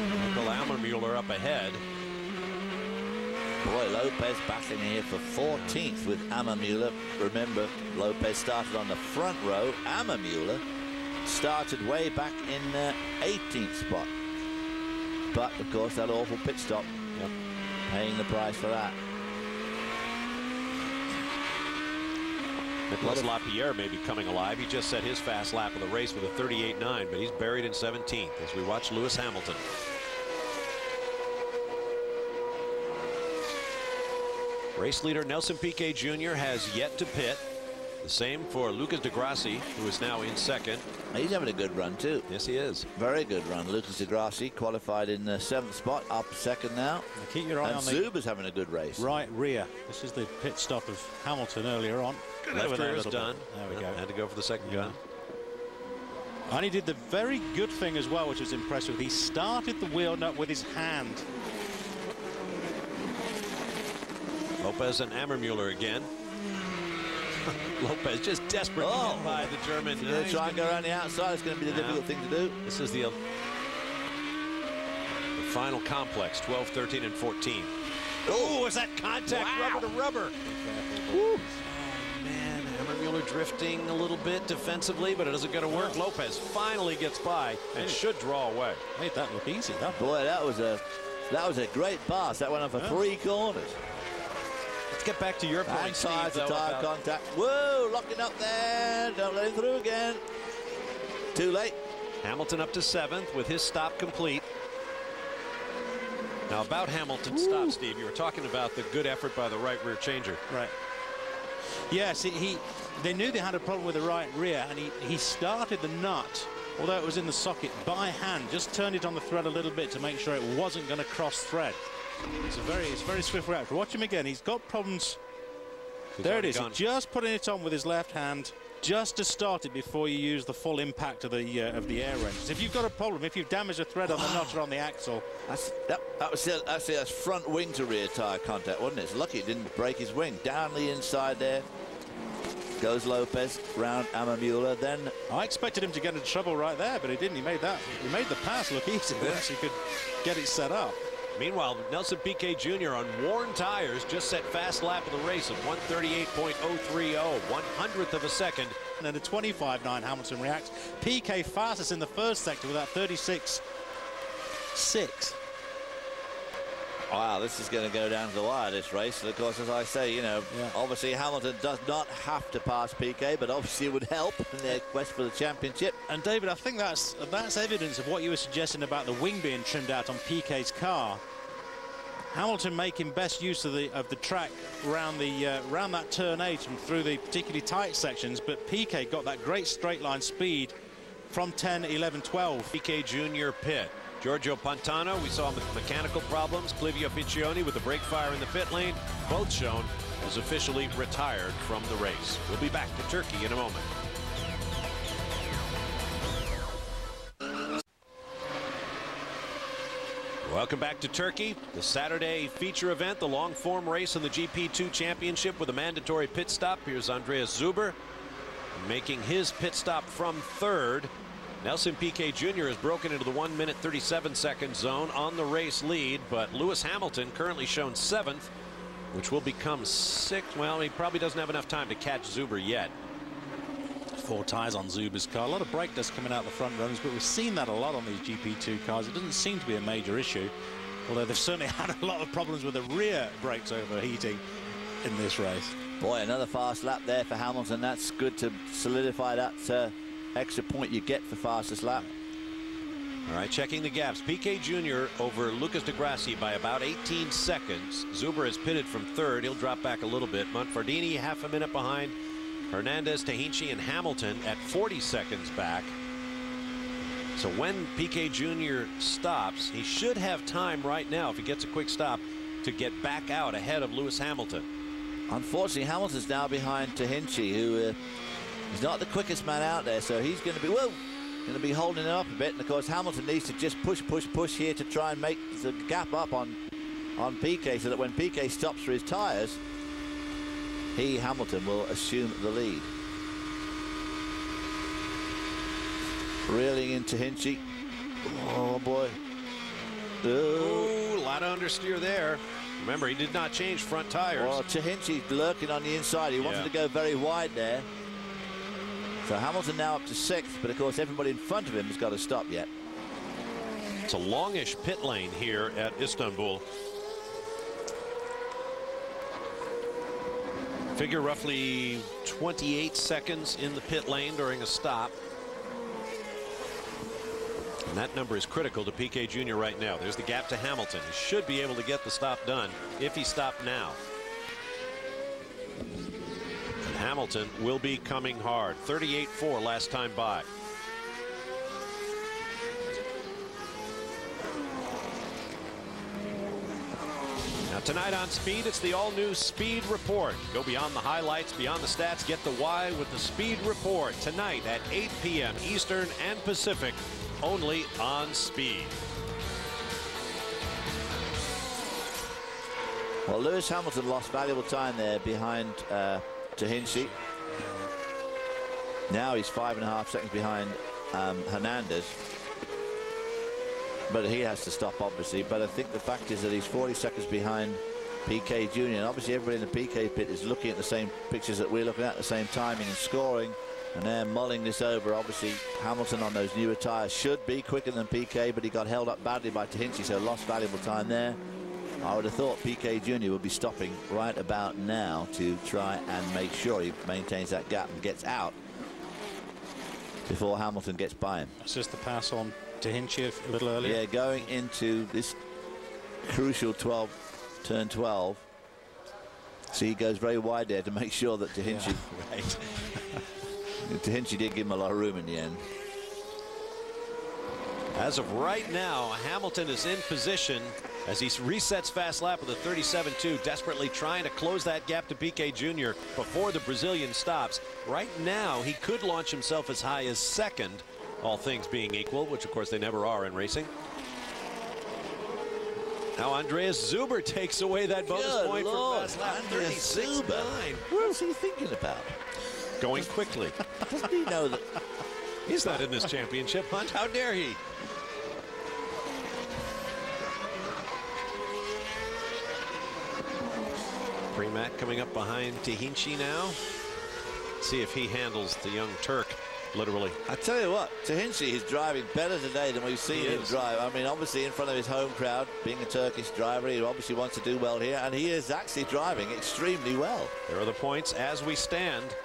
Speaker 1: Michael Ammermuller up ahead.
Speaker 5: Boy, Lopez battling here for 14th with Ammermuller. Remember, Lopez started on the front row. Ammermuller started way back in 18th spot. But, of course, that awful pit stop. Paying the price for that.
Speaker 1: Nicolas Lapierre may be coming alive. He just set his fast lap of the race with a 38.9, but he's buried in 17th as we watch Lewis Hamilton. Race leader Nelson Piquet Jr. has yet to pit. The same for Lucas de Grassi, who is now in second.
Speaker 5: He's having a good run too.
Speaker 1: Yes, he is.
Speaker 5: Very good run. Lucas de Grassi qualified in the 7th spot, up second now.
Speaker 6: Now keep your eye
Speaker 5: and
Speaker 6: on the
Speaker 5: Zuber's having a good race.
Speaker 6: Right rear. This is the pit stop of Hamilton earlier on.
Speaker 1: Left rear is done.
Speaker 6: There we go.
Speaker 1: Had to go for the second gun.
Speaker 6: And he did the very good thing as well, which was impressive. He started the wheel nut with his hand.
Speaker 1: Lopez and Ammermuller again. Lopez just desperate to get by the German.
Speaker 5: He's going to try and go around the outside. It's going to be the difficult thing to do.
Speaker 1: This is the final complex, 12, 13, and 14. Oh, is that contact rubber to rubber? Oh, man, Ammermuller drifting a little bit defensively, but it isn't going to work. Lopez finally gets by and should draw away.
Speaker 6: Made that look easy, though.
Speaker 5: Boy, that was a great pass. That went on for 3 corners.
Speaker 1: Let's get back to your point, Steve,
Speaker 5: tire contact. Whoa, locking up there. Don't let him through again. Too late.
Speaker 1: Hamilton up to 7th with his stop complete. Now about Hamilton's stop, Steve, you were talking about the good effort by the right rear changer.
Speaker 6: Right. Yes, they knew they had a problem with the right rear, and he started the nut, although it was in the socket, by hand. Just turned it on the thread a little bit to make sure it wasn't going to cross thread. It's very swift reaction. Watch him again. He's got problems. There it is. Just putting it on with his left hand, just to start it before you use the full impact of the air wrenches. If you've got a problem, if you've damaged a thread on the nut or on the axle,
Speaker 5: that's front wing to rear tire contact, wasn't it? It's lucky it didn't break his wing. Down the inside there goes Lopez round Ammermuller. Then
Speaker 6: I expected him to get into trouble right there, but he didn't. He made the pass look easy once he could get it set up.
Speaker 1: Meanwhile, Nelson Piquet Jr. on worn tires just set fast lap of the race of 138.030, 100th of a second.
Speaker 6: And then a 25.9 Hamilton reacts. Piquet fastest in the first sector with that 36.6.
Speaker 5: Wow, this is going to go down to the wire, this race. And of course, as I say, obviously Hamilton does not have to pass Piquet, but obviously it would help in their quest for the championship.
Speaker 6: And David, I think that's evidence of what you were suggesting about the wing being trimmed out on Piquet's car. Hamilton making best use of the track around that turn 8 and through the particularly tight sections, but Piquet got that great straight line speed from 10, 11, 12.
Speaker 1: Piquet Jr. pit. Giorgio Pantano, we saw mechanical problems. Clivio Piccioni with the brake fire in the pit lane, both shown as officially retired from the race. We'll be back to Turkey in a moment. Welcome back to Turkey, the Saturday feature event, the long form race in the GP2 Championship with a mandatory pit stop. Here's Andreas Zuber making his pit stop from 3rd. Nelson Piquet Jr. has broken into the 1 minute 37 second zone on the race lead, but Lewis Hamilton currently shown 7th, which will become 6th. Well, he probably doesn't have enough time to catch Zuber yet.
Speaker 6: 4 tires on Zuber's car. A lot of brake dust coming out the front runners, but we've seen that a lot on these GP2 cars. It doesn't seem to be a major issue, although they've certainly had a lot of problems with the rear brakes overheating. in this race.
Speaker 5: Boy, another fast lap there for Hamilton. That's good to solidify that extra point you get for fastest lap.
Speaker 1: All right, checking the gaps. Piquet Jr. over Lucas di Grassi by about 18 seconds. Zuber is pitted from third. He'll drop back a little bit. Monfardini half a minute behind. Hernandez, Tahinci, and Hamilton at 40 seconds back. So when Piquet Jr. stops, he should have time right now, if he gets a quick stop, to get back out ahead of Lewis Hamilton.
Speaker 5: Unfortunately, Hamilton's now behind Tahinci, who is not the quickest man out there, so he's going to be holding it up a bit. And of course, Hamilton needs to just push here to try and make the gap up on Piquet, so that when Piquet stops for his tires, Hamilton will assume the lead. Reeling in Tahinci. Oh boy.
Speaker 1: Ooh, a lot of understeer there. Remember, he did not change front tires.
Speaker 5: Well, Tahinci lurking on the inside. He wanted to go very wide there. So Hamilton now up to 6th, but of course everybody in front of him has got to stop yet.
Speaker 1: It's a longish pit lane here at Istanbul. Figure roughly 28 seconds in the pit lane during a stop. And that number is critical to Piquet Jr. right now. There's the gap to Hamilton. He should be able to get the stop done if he stopped now. And Hamilton will be coming hard. 38.4 last time by. Now tonight on Speed, it's the all-new Speed Report. Go beyond the highlights, beyond the stats, get the why with the Speed Report. Tonight at 8 p.m. Eastern and Pacific, only on Speed.
Speaker 5: Well, Lewis Hamilton lost valuable time there behind Tahinci. Now he's 5.5 seconds behind Hernandez. But he has to stop, obviously. But I think the fact is that he's 40 seconds behind Piquet Jr. And obviously everybody in the Piquet pit is looking at the same pictures that we're looking at, the same timing and scoring. And they're mulling this over. Obviously, Hamilton on those newer tyres should be quicker than Piquet, but he got held up badly by Tahinci, so lost valuable time there. I would have thought Piquet Jr. would be stopping right about now to try and make sure he maintains that gap and gets out before Hamilton gets by him.
Speaker 6: That's just the pass on Tahinci a little earlier.
Speaker 5: Yeah, going into this crucial turn 12. See, he goes very wide there to make sure that Tahinci...
Speaker 1: Yeah, right.
Speaker 5: Tahinci did give him a lot of room in the end.
Speaker 1: As of right now, Hamilton is in position as he resets fast lap with a 37.2, desperately trying to close that gap to Piquet Jr. before the Brazilian stops. Right now, he could launch himself as high as second, all things being equal, which of course they never are in racing. Now Andreas Zuber takes away that bonus point for fast lap 36.9.
Speaker 5: What's he thinking about?
Speaker 1: Going quickly.
Speaker 5: Doesn't he know that
Speaker 1: he's not in this championship hunt? How dare he? Prematt coming up behind Tahinci now. See if he handles the young Turk, literally.
Speaker 5: I tell you what, Tahinci is driving better today than we've seen him drive. I mean, obviously in front of his home crowd, being a Turkish driver, he obviously wants to do well here, and he is actually driving extremely well.
Speaker 1: There are the points as we stand.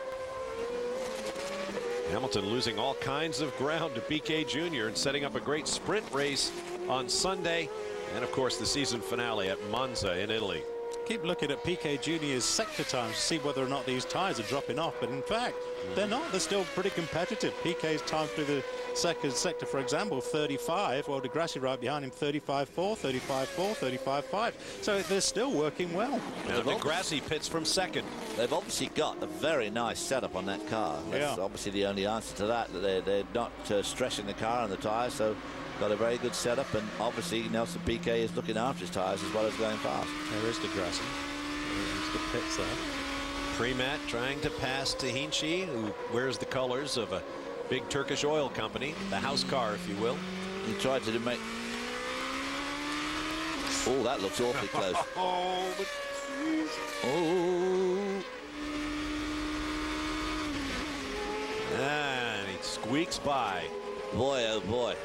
Speaker 1: Hamilton losing all kinds of ground to Piquet Jr. and setting up a great sprint race on Sunday. And of course the season finale at Monza in Italy.
Speaker 6: Keep looking at Piquet Jr.'s sector times to see whether or not these tyres are dropping off, but in fact they're not. They're still pretty competitive. Piquet's time through the second sector, for example, 35, while di Grassi right behind him 35.4, 35.4, 35.5. So they're still working well.
Speaker 1: Now di Grassi pits from second.
Speaker 5: They've obviously got a very nice setup on that car. That's obviously the only answer to that they're not stressing the car and the tyres, so got a very good setup, and obviously Nelson Piquet is looking after his tyres as well as going fast.
Speaker 6: There is di Grassi. There's the pits there.
Speaker 1: Prematt trying to pass Tahinci, who wears the colors of a big Turkish oil company, the house car, if you will.
Speaker 5: He tried to make... Oh, that looks awfully close.
Speaker 1: Oh, but...
Speaker 5: Oh.
Speaker 1: And he squeaks by.
Speaker 5: Boy, oh boy.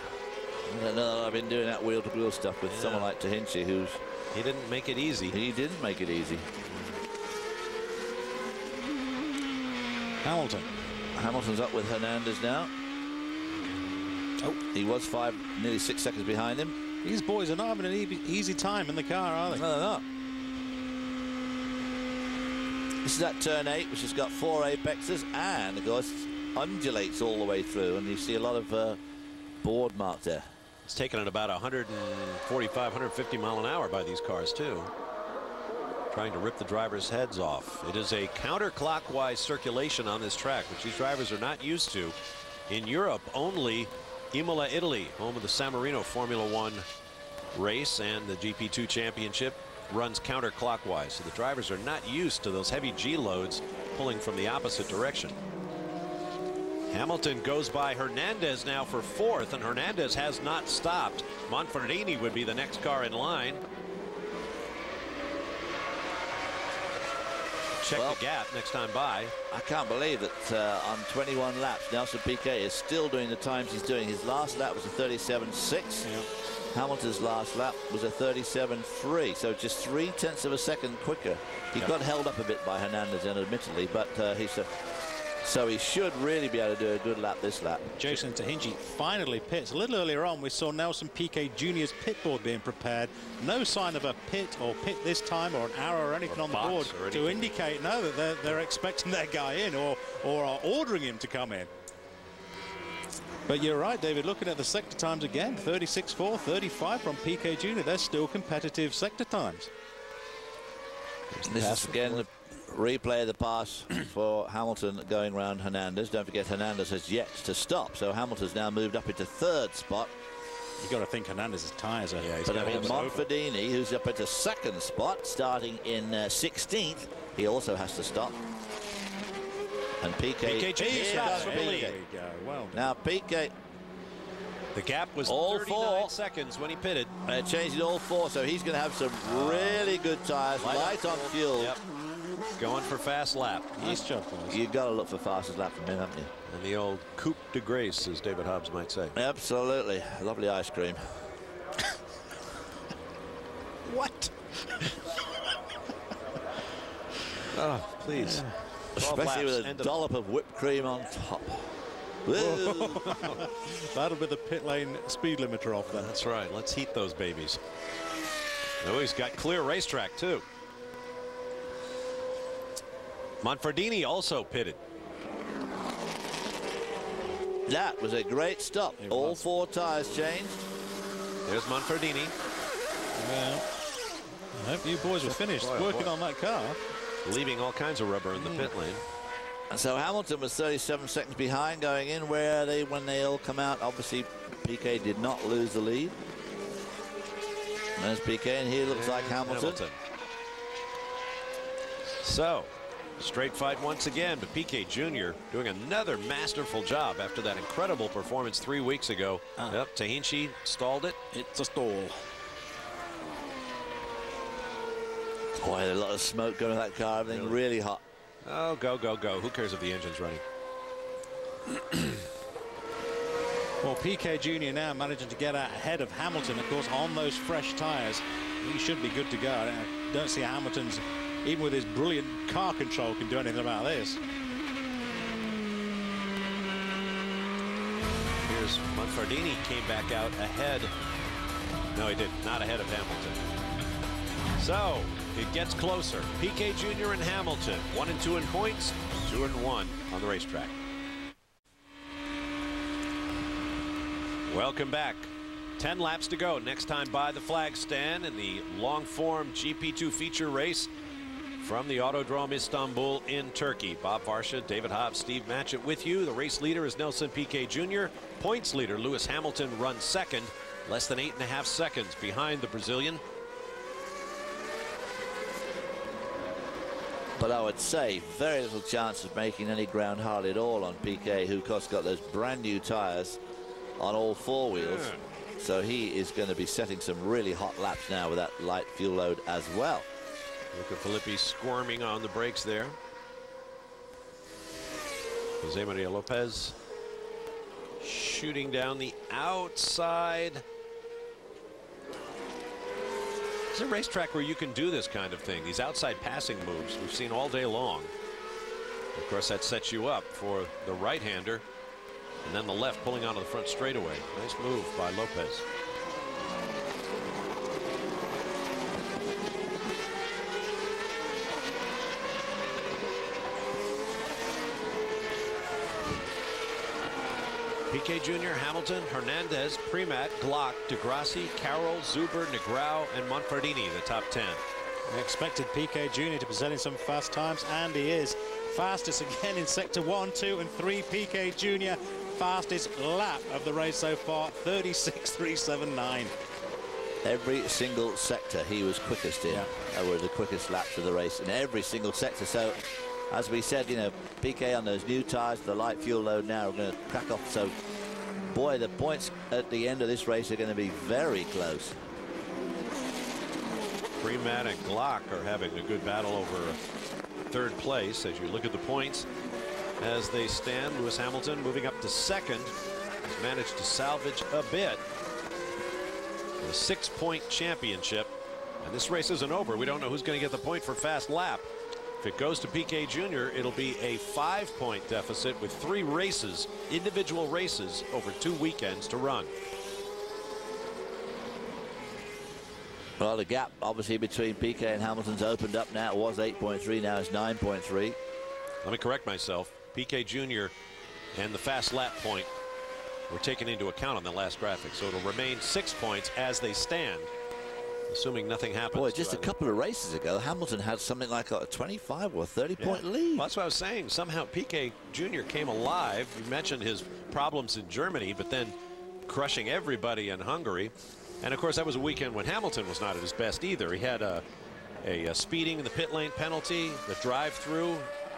Speaker 5: I don't know, I've been doing that wheel-to-wheel stuff with someone like Tahinci, who's...
Speaker 1: He didn't make it easy.
Speaker 5: He didn't make it easy.
Speaker 6: Hamilton.
Speaker 5: Hamilton's up with Hernandez now. Oh, he was nearly 6 seconds behind him.
Speaker 6: These boys are not having an easy time in the car, are they?
Speaker 5: No, they're not. This is at turn 8, which has got 4 apexes and, of course, undulates all the way through, and you see a lot of board mark there.
Speaker 1: It's taken at about 145, 150 mile an hour by these cars, too. Trying to rip the drivers' heads off. It is a counterclockwise circulation on this track, which these drivers are not used to. In Europe, only Imola, Italy, home of the San Marino Formula One race and the GP2 championship, runs counterclockwise. So the drivers are not used to those heavy G loads pulling from the opposite direction. Hamilton goes by Hernandez now for 4th, and Hernandez has not stopped. Manfredini would be the next car in line. Check the gap next time by.
Speaker 5: I can't believe that on 21 laps, Nelson Piquet is still doing the times he's doing. His last lap was a 37.6.
Speaker 6: Yep.
Speaker 5: Hamilton's last lap was a 37.3, so just 0.3 of a second quicker. He got held up a bit by Hernandez, admittedly, but so he should really be able to do a good lap this lap.
Speaker 6: Jason Tahinji finally pits. A little earlier on, we saw Nelson Piquet Jr.'s pit board being prepared. No sign of a pit this time, or an arrow or anything on the board to indicate that they're expecting their guy in or are ordering him to come in. But you're right, David, looking at the sector times again, 36.4, 35 from Piquet Jr. They're still competitive sector times.
Speaker 5: This is again the replay of the pass for Hamilton going round Hernandez. Don't forget, Hernandez has yet to stop, so Hamilton's now moved up into 3rd spot.
Speaker 6: You've got to think Hernandez's tyres are.
Speaker 5: But I mean, Manfredini, who's up into 2nd spot, starting in 16th, he also has to stop. And Piquet
Speaker 1: stops for the lead.
Speaker 6: There we go. Well,
Speaker 5: now Piquet.
Speaker 1: The gap was
Speaker 5: all
Speaker 1: 39 seconds when he pitted.
Speaker 5: It changed it all 4, so he's going to have some really good tyres, light on fuel.
Speaker 1: Yep. Going for fast lap.
Speaker 6: nice job, guys.
Speaker 5: You've got to look for fastest lap from him, haven't you?
Speaker 1: And the old coupe de grace, as David Hobbs might say.
Speaker 5: Absolutely. Lovely ice cream.
Speaker 6: What?
Speaker 1: Oh, please.
Speaker 5: Especially with a dollop of whipped cream on top.
Speaker 6: That'll be the pit lane speed limiter off then.
Speaker 1: That's right. Let's heat those babies. Oh, he's got clear racetrack, too. Manfredini also pitted.
Speaker 5: That was a great stop. All 4 tires changed.
Speaker 1: There's Manfredini.
Speaker 6: Well, I hope you boys were finished working on that car.
Speaker 1: Leaving all kinds of rubber in the pit lane.
Speaker 5: And so Hamilton was 37 seconds behind going in. When they all come out, obviously Piquet did not lose the lead. There's Piquet, and here looks like Hamilton.
Speaker 1: So, straight fight once again, but Piquet Jr. doing another masterful job after that incredible performance 3 weeks ago. Yep, Tahinji stalled it.
Speaker 6: It's a stall.
Speaker 5: Boy, a lot of smoke going in that car. Everything really hot.
Speaker 1: Oh, go, go, go. Who cares if the engine's running?
Speaker 6: Well, Piquet Jr. now managing to get out ahead of Hamilton, of course, on those fresh tyres. He should be good to go. I don't see Hamilton's, even with his brilliant car control, can do anything about this.
Speaker 1: Here's Manfredini, came back out ahead. No, he did not ahead of Hamilton. So it gets closer. Piquet Jr. and Hamilton, 1 and 2 in points, 2 and 1 on the racetrack. Welcome back. 10 laps to go. Next time by the flag stand in the long-form GP2 feature race from the Autodrome Istanbul in Turkey. Bob Varsha, David Hobbs, Steve Matchett with you. The race leader is Nelson Piquet Jr. Points leader Lewis Hamilton runs second, less than 8.5 seconds behind the Brazilian.
Speaker 5: But I would say very little chance of making any ground hardly at all on Piquet, who of course got those brand new tires on all 4 wheels. So he is going to be setting some really hot laps now with that light fuel load as well.
Speaker 1: Luca Filippi squirming on the brakes there. Jose Maria Lopez shooting down the outside. It's a racetrack where you can do this kind of thing, these outside passing moves we've seen all day long. Of course, that sets you up for the right-hander, and then the left pulling onto the front straightaway. Nice move by Lopez. Piquet Jr., Hamilton, Hernandez, Primat, Glock, deGrassi, Carroll, Zuber, Negrão, and Monfardini, the top 10.
Speaker 6: We expected Piquet Jr. to present in some fast times, and he is. Fastest again in sector 1, 2, and 3. Piquet Jr. fastest lap of the race so far, 36.379.
Speaker 5: Every single sector he was quickest in. That were the quickest laps of the race in every single sector. So, as we said, you know, Piquet on those new tyres, the light fuel load now are going to crack off. So, boy, the points at the end of this race are going to be very close.
Speaker 1: Primat and Glock are having a good battle over third place. As you look at the points as they stand, Lewis Hamilton moving up to second, has managed to salvage a bit. A 6-point championship, and this race isn't over. We don't know who's going to get the point for fast lap. If it goes to Piquet Jr., it'll be a 5-point deficit with 3 races, individual races, over 2 weekends to run.
Speaker 5: Well, the gap obviously between Piquet and Hamilton's opened up now. It was 8.3, now it's 9.3.
Speaker 1: Let me correct myself. Piquet Jr. and the fast lap point were taken into account on the last graphic, so it'll remain 6 points as they stand, assuming nothing happens.
Speaker 5: Boy, just a couple of races ago, Hamilton had something like a 25 or 30-point lead.
Speaker 1: Well, that's what I was saying. Somehow Piquet Jr. came alive. You mentioned his problems in Germany, but then crushing everybody in Hungary. And, of course, that was a weekend when Hamilton was not at his best either. He had a speeding in the pit lane penalty, the drive-through,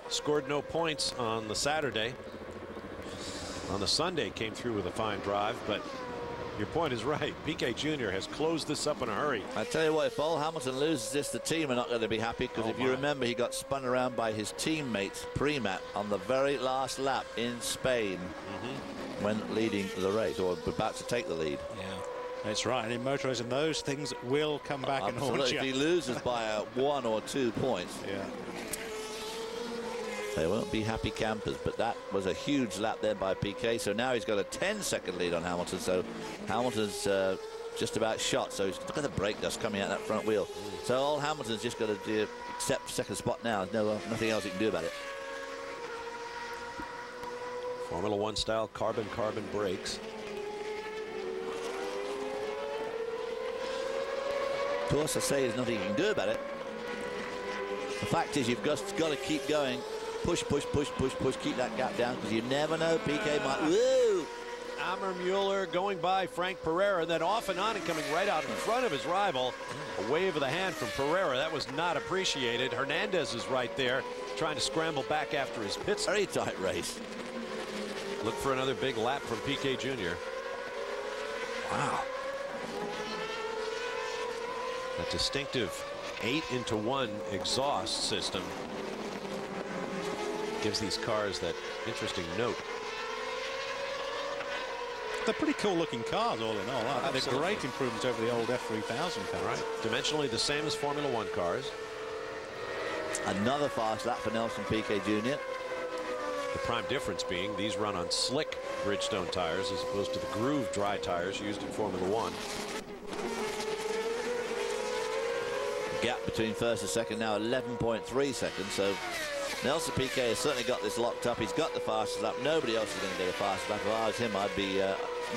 Speaker 1: scored no points on the Saturday. On the Sunday, came through with a fine drive, but your point is right. Piquet Jr. has closed this up in a hurry.
Speaker 5: I tell you what, if old Hamilton loses this, the team are not going to be happy, because if you remember, he got spun around by his teammate Primat on the very last lap in Spain when leading the race, or about to take the lead.
Speaker 6: Yeah, that's right. And in motor racing, those things will come back and haunt you.
Speaker 5: If he loses by 1 or 2 points, they won't be happy campers. But that was a huge lap there by Piquet. So now he's got a 10-second lead on Hamilton. So Hamilton's just about shot. So he's look at the brake dust coming out that front wheel. So old Hamilton's just got to accept second spot now. There's nothing else he can do about it.
Speaker 1: Formula One style carbon brakes.
Speaker 5: Of course, I say there's nothing you can do about it. The fact is, you've just got to keep going. Push, push, push, push, push. Keep that gap down, because you never know. Piquet might. Woo!
Speaker 1: Amr Mueller going by Frank Pereira, then off and on and coming right out in front of his rival. A wave of the hand from Pereira. That was not appreciated. Hernandez is right there, trying to scramble back after his pits.
Speaker 5: Very tight race.
Speaker 1: Look for another big lap from Piquet Jr.
Speaker 5: Wow.
Speaker 1: That distinctive 8-into-1 exhaust system gives these cars that interesting note.
Speaker 6: They're pretty cool looking cars all in all, aren't they? They're great improvements over the old F3000 cars.
Speaker 1: Right. Dimensionally the same as Formula One cars.
Speaker 5: Another fast lap for Nelson Piquet Jr.
Speaker 1: The prime difference being these run on slick Bridgestone tires as opposed to the groove dry tires used in Formula One.
Speaker 5: Gap between first and second now 11.3 seconds. So Nelson Piquet has certainly got this locked up. He's got the fastest lap. Nobody else is going to get a fastest lap. If I was him, I'd be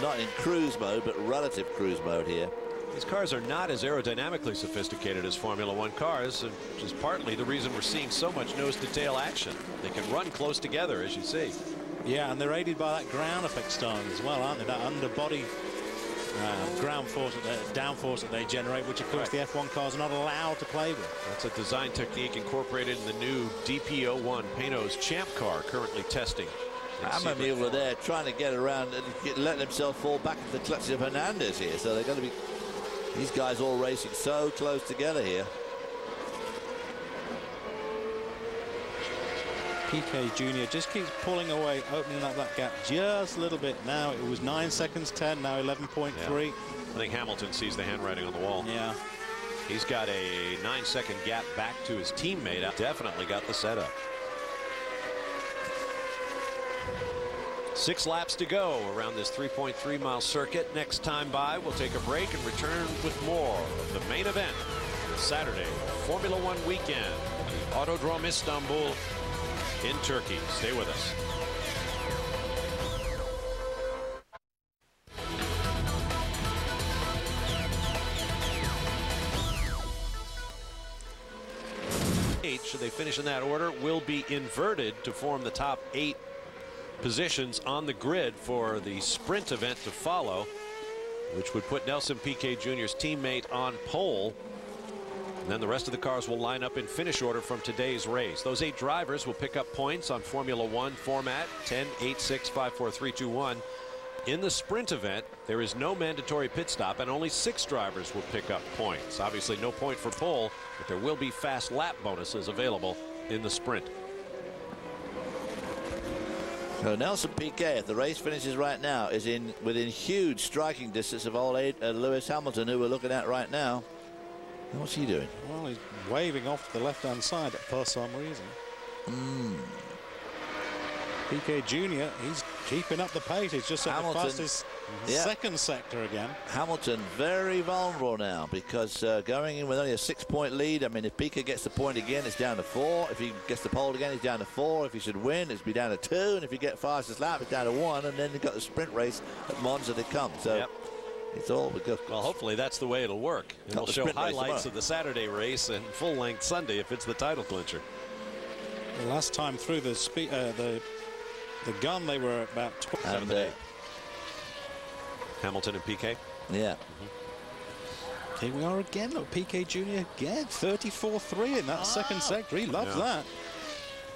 Speaker 5: not in cruise mode, but relative cruise mode here.
Speaker 1: These cars are not as aerodynamically sophisticated as Formula One cars, which is partly the reason we're seeing so much nose-to-tail action. They can run close together, as you see.
Speaker 6: Yeah, and they're aided by that ground effect styling as well, aren't they? That underbody ground force, downforce that they generate, which of course the F1 cars are not allowed to play with.
Speaker 1: That's a design technique incorporated in the new DP01 Pano's Champ car, currently testing.
Speaker 5: Amr Mueller there trying to get around and letting himself fall back into the clutches of Hernandez here. So they're going to be, these guys all racing so close together here.
Speaker 6: Piquet Jr. just keeps pulling away, opening up that gap just a little bit. Now it was 9 seconds 10, now 11.3.
Speaker 1: Yeah. I think Hamilton sees the handwriting on the wall.
Speaker 6: Yeah.
Speaker 1: He's got a 9-second gap back to his teammate. Definitely got the setup. 6 laps to go around this 3.3-mile circuit. Next time by, we'll take a break and return with more of the main event. Saturday, Formula One weekend, the Autodrome Istanbul in Turkey. Stay with us. Should they finish in that order, will be inverted to form the top 8 positions on the grid for the sprint event to follow, which would put Nelson Piquet Jr.'s teammate on pole. And then the rest of the cars will line up in finish order from today's race. Those 8 drivers will pick up points on Formula One format, 10, 8, 6, 5, 4, 3, 2, 1. In the sprint event, there is no mandatory pit stop, and only 6 drivers will pick up points. Obviously, no point for pole, but there will be fast lap bonuses available in the sprint.
Speaker 5: So Nelson Piquet, if the race finishes right now, is within huge striking distance of old Lewis Hamilton, who we're looking at right now. And what's he doing?
Speaker 6: Well, he's waving off to the left-hand side for some reason. Piquet Jr., he's keeping up the pace. He's just at the fastest second sector again.
Speaker 5: Hamilton very vulnerable now, because going in with only a 6-point lead. I mean, if Piquet gets the point again, it's down to 4. If he gets the pole again, it's down to 4. If he should win, it's be down to 2. And if you get fastest lap, it's down to 1. And then you've got the sprint race at Monza to come. So it's all because.
Speaker 1: Well, hopefully that's the way it'll work. And we'll show highlights of the Saturday race and full-length Sunday if it's the title clincher.
Speaker 6: The last time through the gun, they were about 12.
Speaker 1: Hamilton and Piquet.
Speaker 5: Yeah.
Speaker 6: Here we are again. Look, Piquet Jr. again, 34-3 in that second sector. He loves that.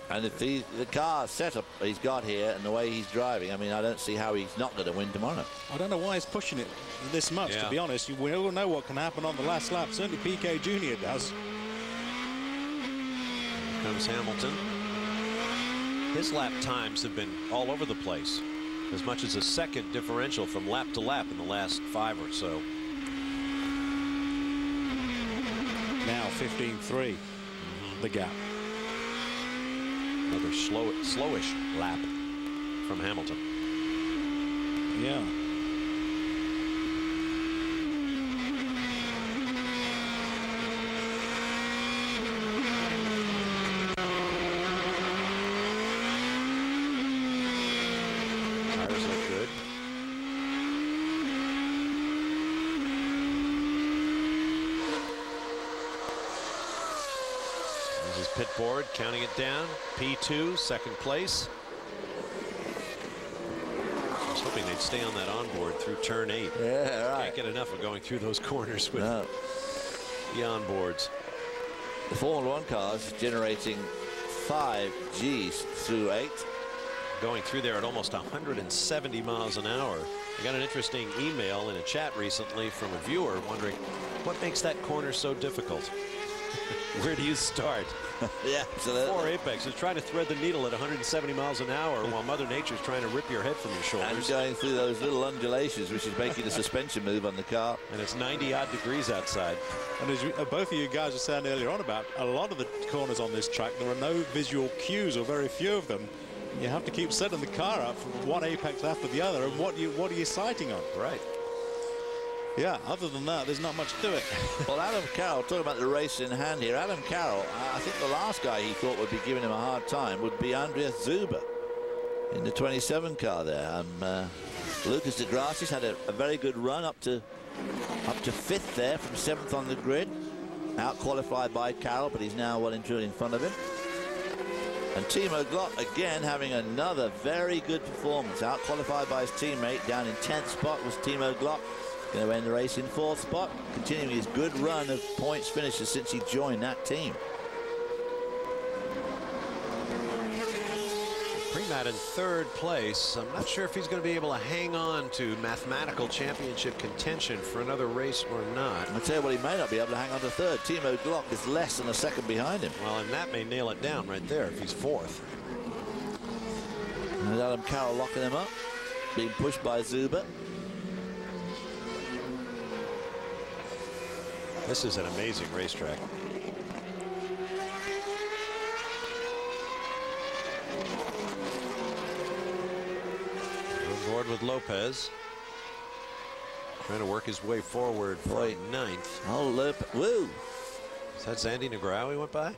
Speaker 5: And if the car setup he's got here and the way he's driving, I mean, I don't see how he's not going to win tomorrow.
Speaker 6: I don't know why he's pushing it this much, to be honest. We all know what can happen on the last lap. Certainly Piquet Jr. does.
Speaker 1: Here comes Hamilton. His lap times have been all over the place, as much as a second differential from lap to lap in the last 5 or so.
Speaker 6: Now 15-3, the gap.
Speaker 1: Another slowish lap from Hamilton.
Speaker 6: Yeah.
Speaker 1: Pit board counting it down. P2, second place. I was hoping they'd stay on that onboard through turn 8.
Speaker 5: Yeah, right.
Speaker 1: Can't get enough of going through those corners with the onboards.
Speaker 5: The Formula One cars generating 5 Gs through 8.
Speaker 1: Going through there at almost 170 miles an hour. I got an interesting email in a chat recently from a viewer wondering what makes that corner so difficult. Where do you start?
Speaker 5: Yeah, absolutely.
Speaker 1: 4 apexes trying to thread the needle at 170 miles an hour while Mother Nature's trying to rip your head from your shoulders.
Speaker 5: And going through those little undulations, which is making the suspension move on the car.
Speaker 1: And it's 90-odd degrees outside.
Speaker 6: And as both of you guys were saying earlier on about a lot of the corners on this track, there are no visual cues, or very few of them. You have to keep setting the car up from one apex after the other, and what are you sighting on?
Speaker 1: Right.
Speaker 6: Yeah, other than that, there's not much to it.
Speaker 5: Well, Adam Carroll, talking about the race in hand here, Adam Carroll, I think the last guy he thought would be giving him a hard time would be Andreas Zuber in the 27 car there. Lucas de Grasse's had a very good run up to 5th there from 7th on the grid. Out qualified by Carroll, but he's now well and truly in front of him. And Timo Glock again having another very good performance. Out qualified by his teammate. Down in 10th spot was Timo Glock. Going to end the race in 4th spot, continuing his good run of points finishes since he joined that team.
Speaker 1: Premat in 3rd place. I'm not sure if he's going to be able to hang on to mathematical championship contention for another race or not.
Speaker 5: I'll tell you what, he may not be able to hang on to 3rd. Timo Glock is less than a second behind him.
Speaker 1: Well, and that may nail it down right there if he's 4th.
Speaker 5: And Adam Carroll locking him up, being pushed by Zuber.
Speaker 1: This is an amazing racetrack. board with Lopez. Trying to work his way forward for 9th.
Speaker 5: Oh, Lopez. Woo!
Speaker 1: Is that Sandy Negrão he went by?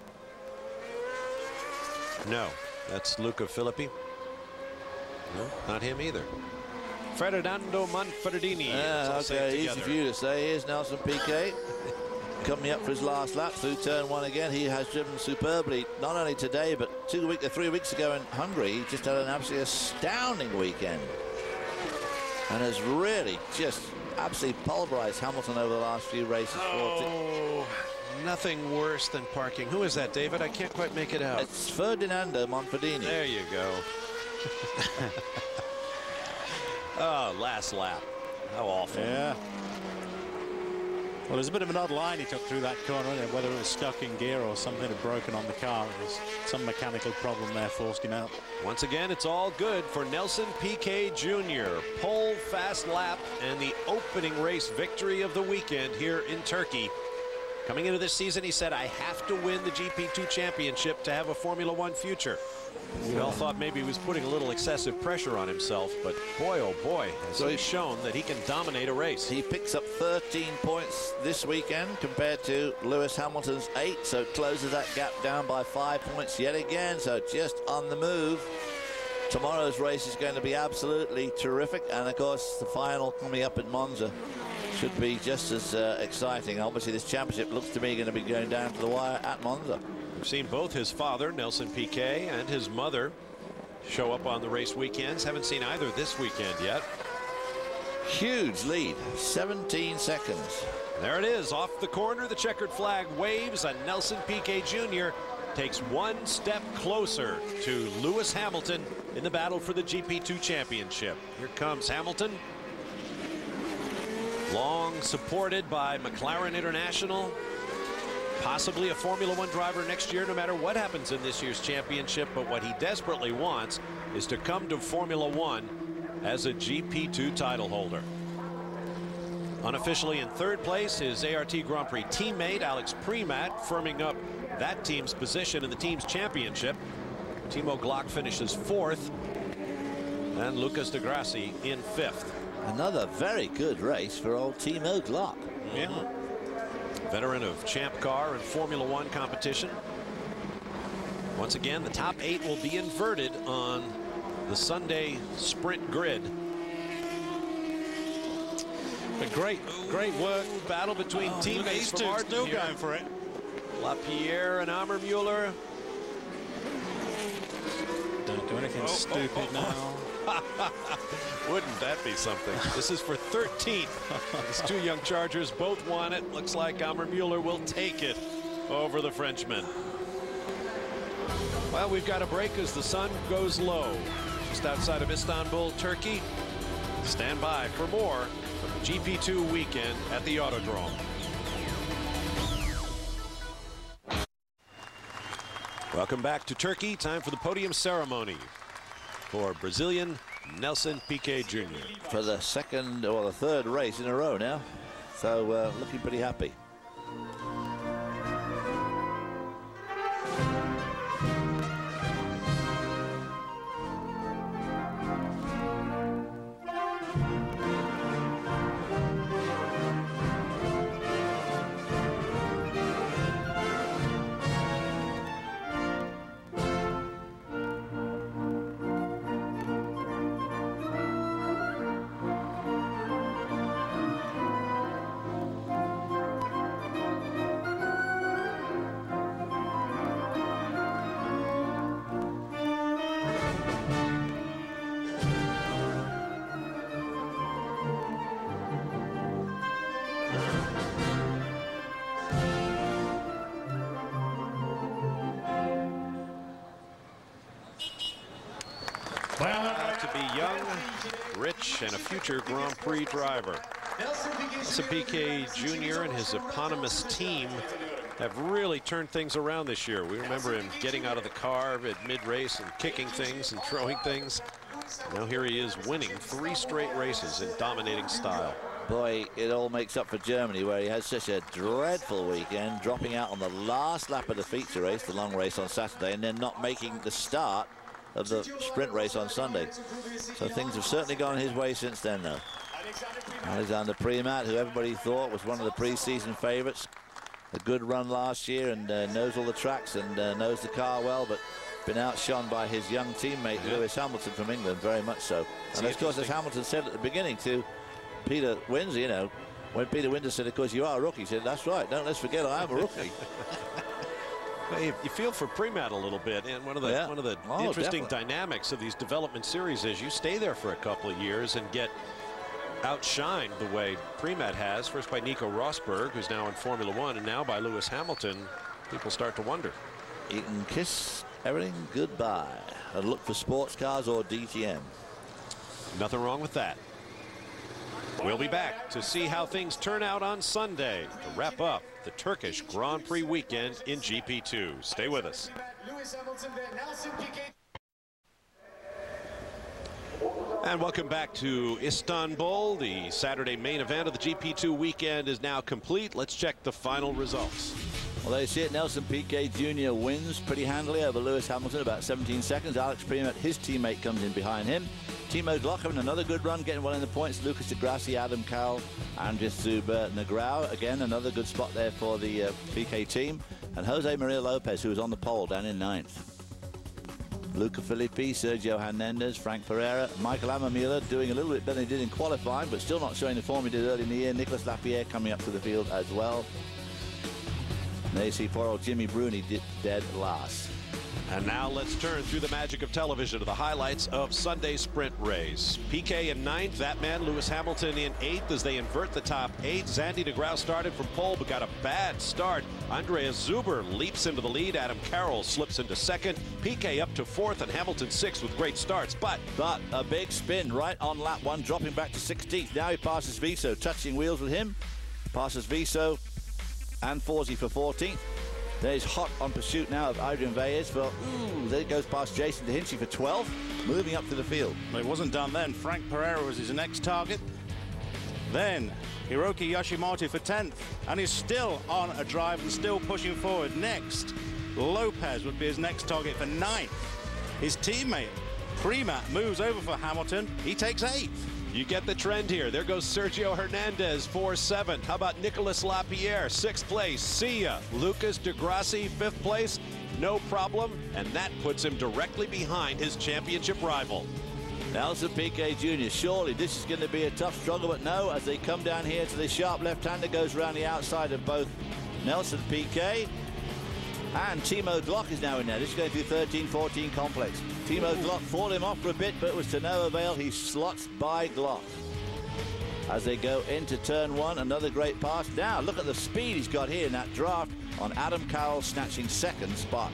Speaker 1: No, that's Luca Filippi. No, not him either. Ferdinando Manfredini.
Speaker 5: Okay, easy for you to say. Here's Nelson Piquet coming up for his last lap through turn 1 again. He has driven superbly, not only today, but 3 weeks ago in Hungary. He just had an absolutely astounding weekend and has really just absolutely pulverized Hamilton over the last few races.
Speaker 1: Oh, nothing worse than parking. Who is that, David? I can't quite make it out.
Speaker 5: It's Ferdinando Manfredini.
Speaker 1: There you go. Oh, last lap. How awful.
Speaker 6: Yeah. Well, there's a bit of an odd line he took through that corner, whether it was stuck in gear or something had broken on the car. It was some mechanical problem there forced him out.
Speaker 1: Once again, it's all good for Nelson Piquet Jr. Pole, fast lap, and the opening race victory of the weekend here in Turkey. Coming into this season, he said, I have to win the GP2 championship to have a Formula One future. We all thought maybe he was putting a little excessive pressure on himself, but boy, oh boy, has he shown that he can dominate a race.
Speaker 5: He picks up 13 points this weekend compared to Lewis Hamilton's 8, so closes that gap down by 5 points yet again, so just on the move. Tomorrow's race is going to be absolutely terrific, and of course the final coming up at Monza should be just as exciting. Obviously this championship looks to me going to be going down to the wire at Monza.
Speaker 1: We've seen both his father, Nelson Piquet, and his mother show up on the race weekends. Haven't seen either this weekend yet.
Speaker 5: Huge lead, 17 seconds.
Speaker 1: There it is, off the corner. The checkered flag waves, and Nelson Piquet Jr. takes one step closer to Lewis Hamilton in the battle for the GP2 championship. Here comes Hamilton. Long supported by McLaren International. Possibly a Formula One driver next year, no matter what happens in this year's championship. But what he desperately wants is to come to Formula One as a GP2 title holder. Unofficially in 3rd place, his ART Grand Prix teammate Alex Premat, firming up that team's position in the team's championship. Timo Glock finishes 4th, and Lucas de Grassi in 5th.
Speaker 5: Another very good race for old Timo Glock.
Speaker 1: Yeah. Veteran of Champ Car and Formula One competition. Once again, the top 8 will be inverted on the Sunday sprint grid.
Speaker 6: But great work.
Speaker 1: Battle between teammates from Arden
Speaker 6: still
Speaker 1: here.
Speaker 6: going for it.
Speaker 1: Lapierre and Ammermuller.
Speaker 6: Don't do anything stupid now.
Speaker 1: Wouldn't that be something? This is for 13th. These 2 young Chargers both won it. Looks like Ammermuller will take it over the Frenchman. Well, we've got a break as the sun goes low. Just outside of Istanbul, Turkey. Stand by for more from the GP2 weekend at the Autodrome. Welcome back to Turkey. Time for the podium ceremony for Brazilian Nelson Piquet Jr.
Speaker 5: For the 2nd or the 3rd race in a row now. So looking pretty happy.
Speaker 1: To be young, rich, and a future Grand Prix driver. Nelson Piquet Jr. and his eponymous team have really turned things around this year. We remember him getting out of the car at mid-race and kicking things and throwing things. Now here he is winning 3 straight races in dominating style.
Speaker 5: Boy, it all makes up for Germany, where he had such a dreadful weekend, dropping out on the last lap of the feature race, the long race on Saturday, and then not making the start of the sprint race on Sunday. So things have certainly gone his way since then, though. Alexander Primat, who everybody thought was one of the preseason favorites, a good run last year and knows all the tracks and knows the car well, but been outshone by his young teammate Lewis Hamilton from England, very much so. And of course, as Hamilton said at the beginning to Peter Windsor, you know, when Peter Windsor said, of course, you are a rookie, he said, that's right, don't let's forget I am a rookie.
Speaker 1: Well, you feel for Primat a little bit, and one of the interesting dynamics of these development series is you stay there for a couple of years and get outshined the way Primat has, first by Nico Rosberg, who's now in Formula One, and now by Lewis Hamilton. People start to wonder.
Speaker 5: You can kiss everything goodbye and look for sports cars or DTM.
Speaker 1: Nothing wrong with that. We'll be back to see how things turn out on Sunday to wrap up the Turkish Grand Prix weekend in GP2. Stay with us. And welcome back to Istanbul. The Saturday main event of the GP2 weekend is now complete. Let's check the final results.
Speaker 5: Well, there you see it. Nelson Piquet Jr. wins pretty handily over Lewis Hamilton, about 17 seconds. Alex Primat, his teammate, comes in behind him. Timo Glock having another good run, getting well in the points. Lucas de Grassi, Adam Carroll, Andres Zuber, Negrão. Again, another good spot there for the Piquet team. And Jose Maria Lopez, who was on the pole, down in 9th. Luca Filippi, Sergio Hernandez, Frank Pereira, Michael Amamila doing a little bit better than he did in qualifying, but still not showing the form he did early in the year. Nicolas Lapierre coming up to the field as well. And there you see poor old Jimmy Bruni dead last.
Speaker 1: And now let's turn through the magic of television to the highlights of Sunday's sprint race. Piquet in 9th, that man Lewis Hamilton in 8th as they invert the top 8. Zandy Negrão started from pole but got a bad start. Andreas Zuber leaps into the lead. Adam Carroll slips into 2nd. Piquet up to 4th and Hamilton 6th with great starts. But
Speaker 5: a big spin right on lap 1, dropping back to 16th. Now he passes Viso, touching wheels with him. Passes Viso and Forzi for 14th. There's hot on pursuit now of Adrian Veyes for, there it goes past Jason DeHinchey for 12th, moving up to the field.
Speaker 6: Well, it wasn't done then. Frank Pereira was his next target. Then Hiroki Yoshimoto for 10th, and he's still on a drive and still pushing forward. Next, Lopez would be his next target for 9th. His teammate, Primat, moves over for Hamilton. He takes 8th.
Speaker 1: You get the trend here. There goes Sergio Hernandez, 4-7. How about Nicolas Lapierre, 6th place? See ya. Lucas de Grassi, 5th place. No problem. And that puts him directly behind his championship rival.
Speaker 5: Nelson Piquet Jr. Surely this is going to be a tough struggle, but no, as they come down here to the sharp left-hander, goes around the outside of both Nelson Piquet and Timo Glock is now in there. This is going through 13-14 complex. Timo Glock fought him off for a bit, but it was to no avail. He slots by Glock. As they go into turn 1, another great pass. Now, look at the speed he's got here in that draft on Adam Carroll, snatching 2nd spot.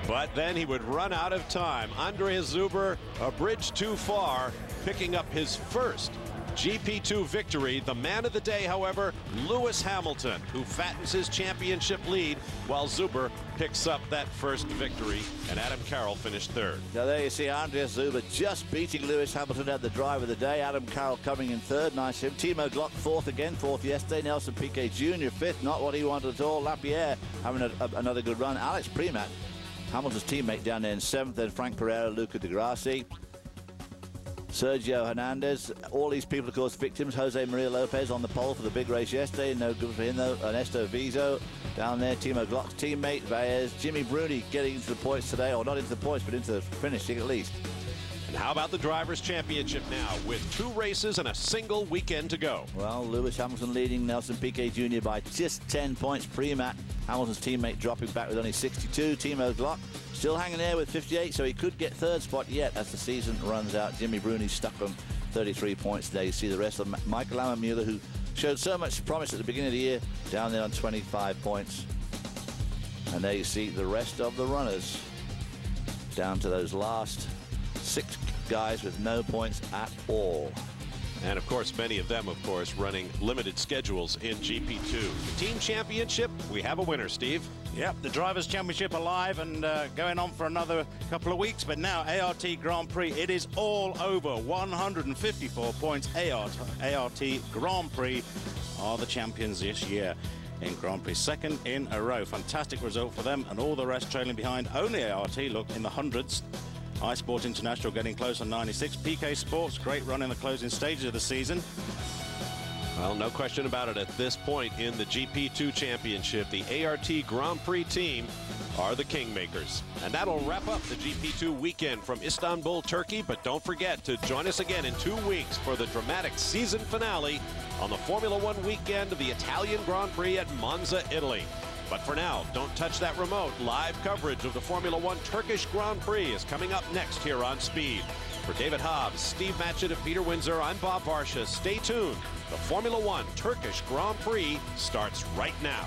Speaker 1: But then he would run out of time. Andreas Zuber, a bridge too far, picking up his first GP2 victory. The man of the day, however, Lewis Hamilton, who fattens his championship lead while Zuber picks up that first victory, and Adam Carroll finished 3rd.
Speaker 5: Now there you see Andreas Zuber just beating Lewis Hamilton at the drive of the day. Adam Carroll coming in 3rd, nice him. Timo Glock 4th again, 4th yesterday. Nelson Piquet Jr. 5th, not what he wanted at all. Lapierre having another good run. Alex Primat, Hamilton's teammate, down there in 7th. Then Frank Pereira, Luca de Grassi, Sergio Hernandez, all these people, of course, victims. Jose Maria Lopez on the pole for the big race yesterday. No good for him, though. Ernesto Viso down there. Timo Glock's teammate, Veyes. Jimmy Bruni getting into the points today, or not into the points, but into the finishing at least.
Speaker 1: And how about the Drivers' Championship now, with 2 races and a single weekend to go?
Speaker 5: Well, Lewis Hamilton leading Nelson Piquet Jr. by just 10 points. Primat, Hamilton's teammate, dropping back with only 62. Timo Glock still hanging there with 58, so he could get 3rd spot yet as the season runs out. Jimmy Bruni stuck on 33 points today. You see the rest of Michael Amamula, who showed so much promise at the beginning of the year, down there on 25 points. And there you see the rest of the runners down to those last 6 guys with no points at all.
Speaker 1: And of course, many of them, of course, running limited schedules in GP2. The team championship, we have a winner, Steve.
Speaker 6: Yep, the Drivers' Championship alive and going on for another couple of weeks. But now, ART Grand Prix, it is all over. 154 points. ART Grand Prix are the champions this year in Grand Prix. 2nd in a row. Fantastic result for them, and all the rest trailing behind. Only ART, look, in the hundreds iSport International getting close on 96. PK Sports, great run in the closing stages of the season.
Speaker 1: Well, no question about it. At this point in the GP2 Championship, the ART Grand Prix team are the kingmakers. And that'll wrap up the GP2 weekend from Istanbul, Turkey. But don't forget to join us again in 2 weeks for the dramatic season finale on the Formula One weekend of the Italian Grand Prix at Monza, Italy. But for now, don't touch that remote. Live coverage of the Formula One Turkish Grand Prix is coming up next here on Speed. For David Hobbs, Steve Matchett, and Peter Windsor, I'm Bob Varsha. Stay tuned. The Formula One Turkish Grand Prix starts right now.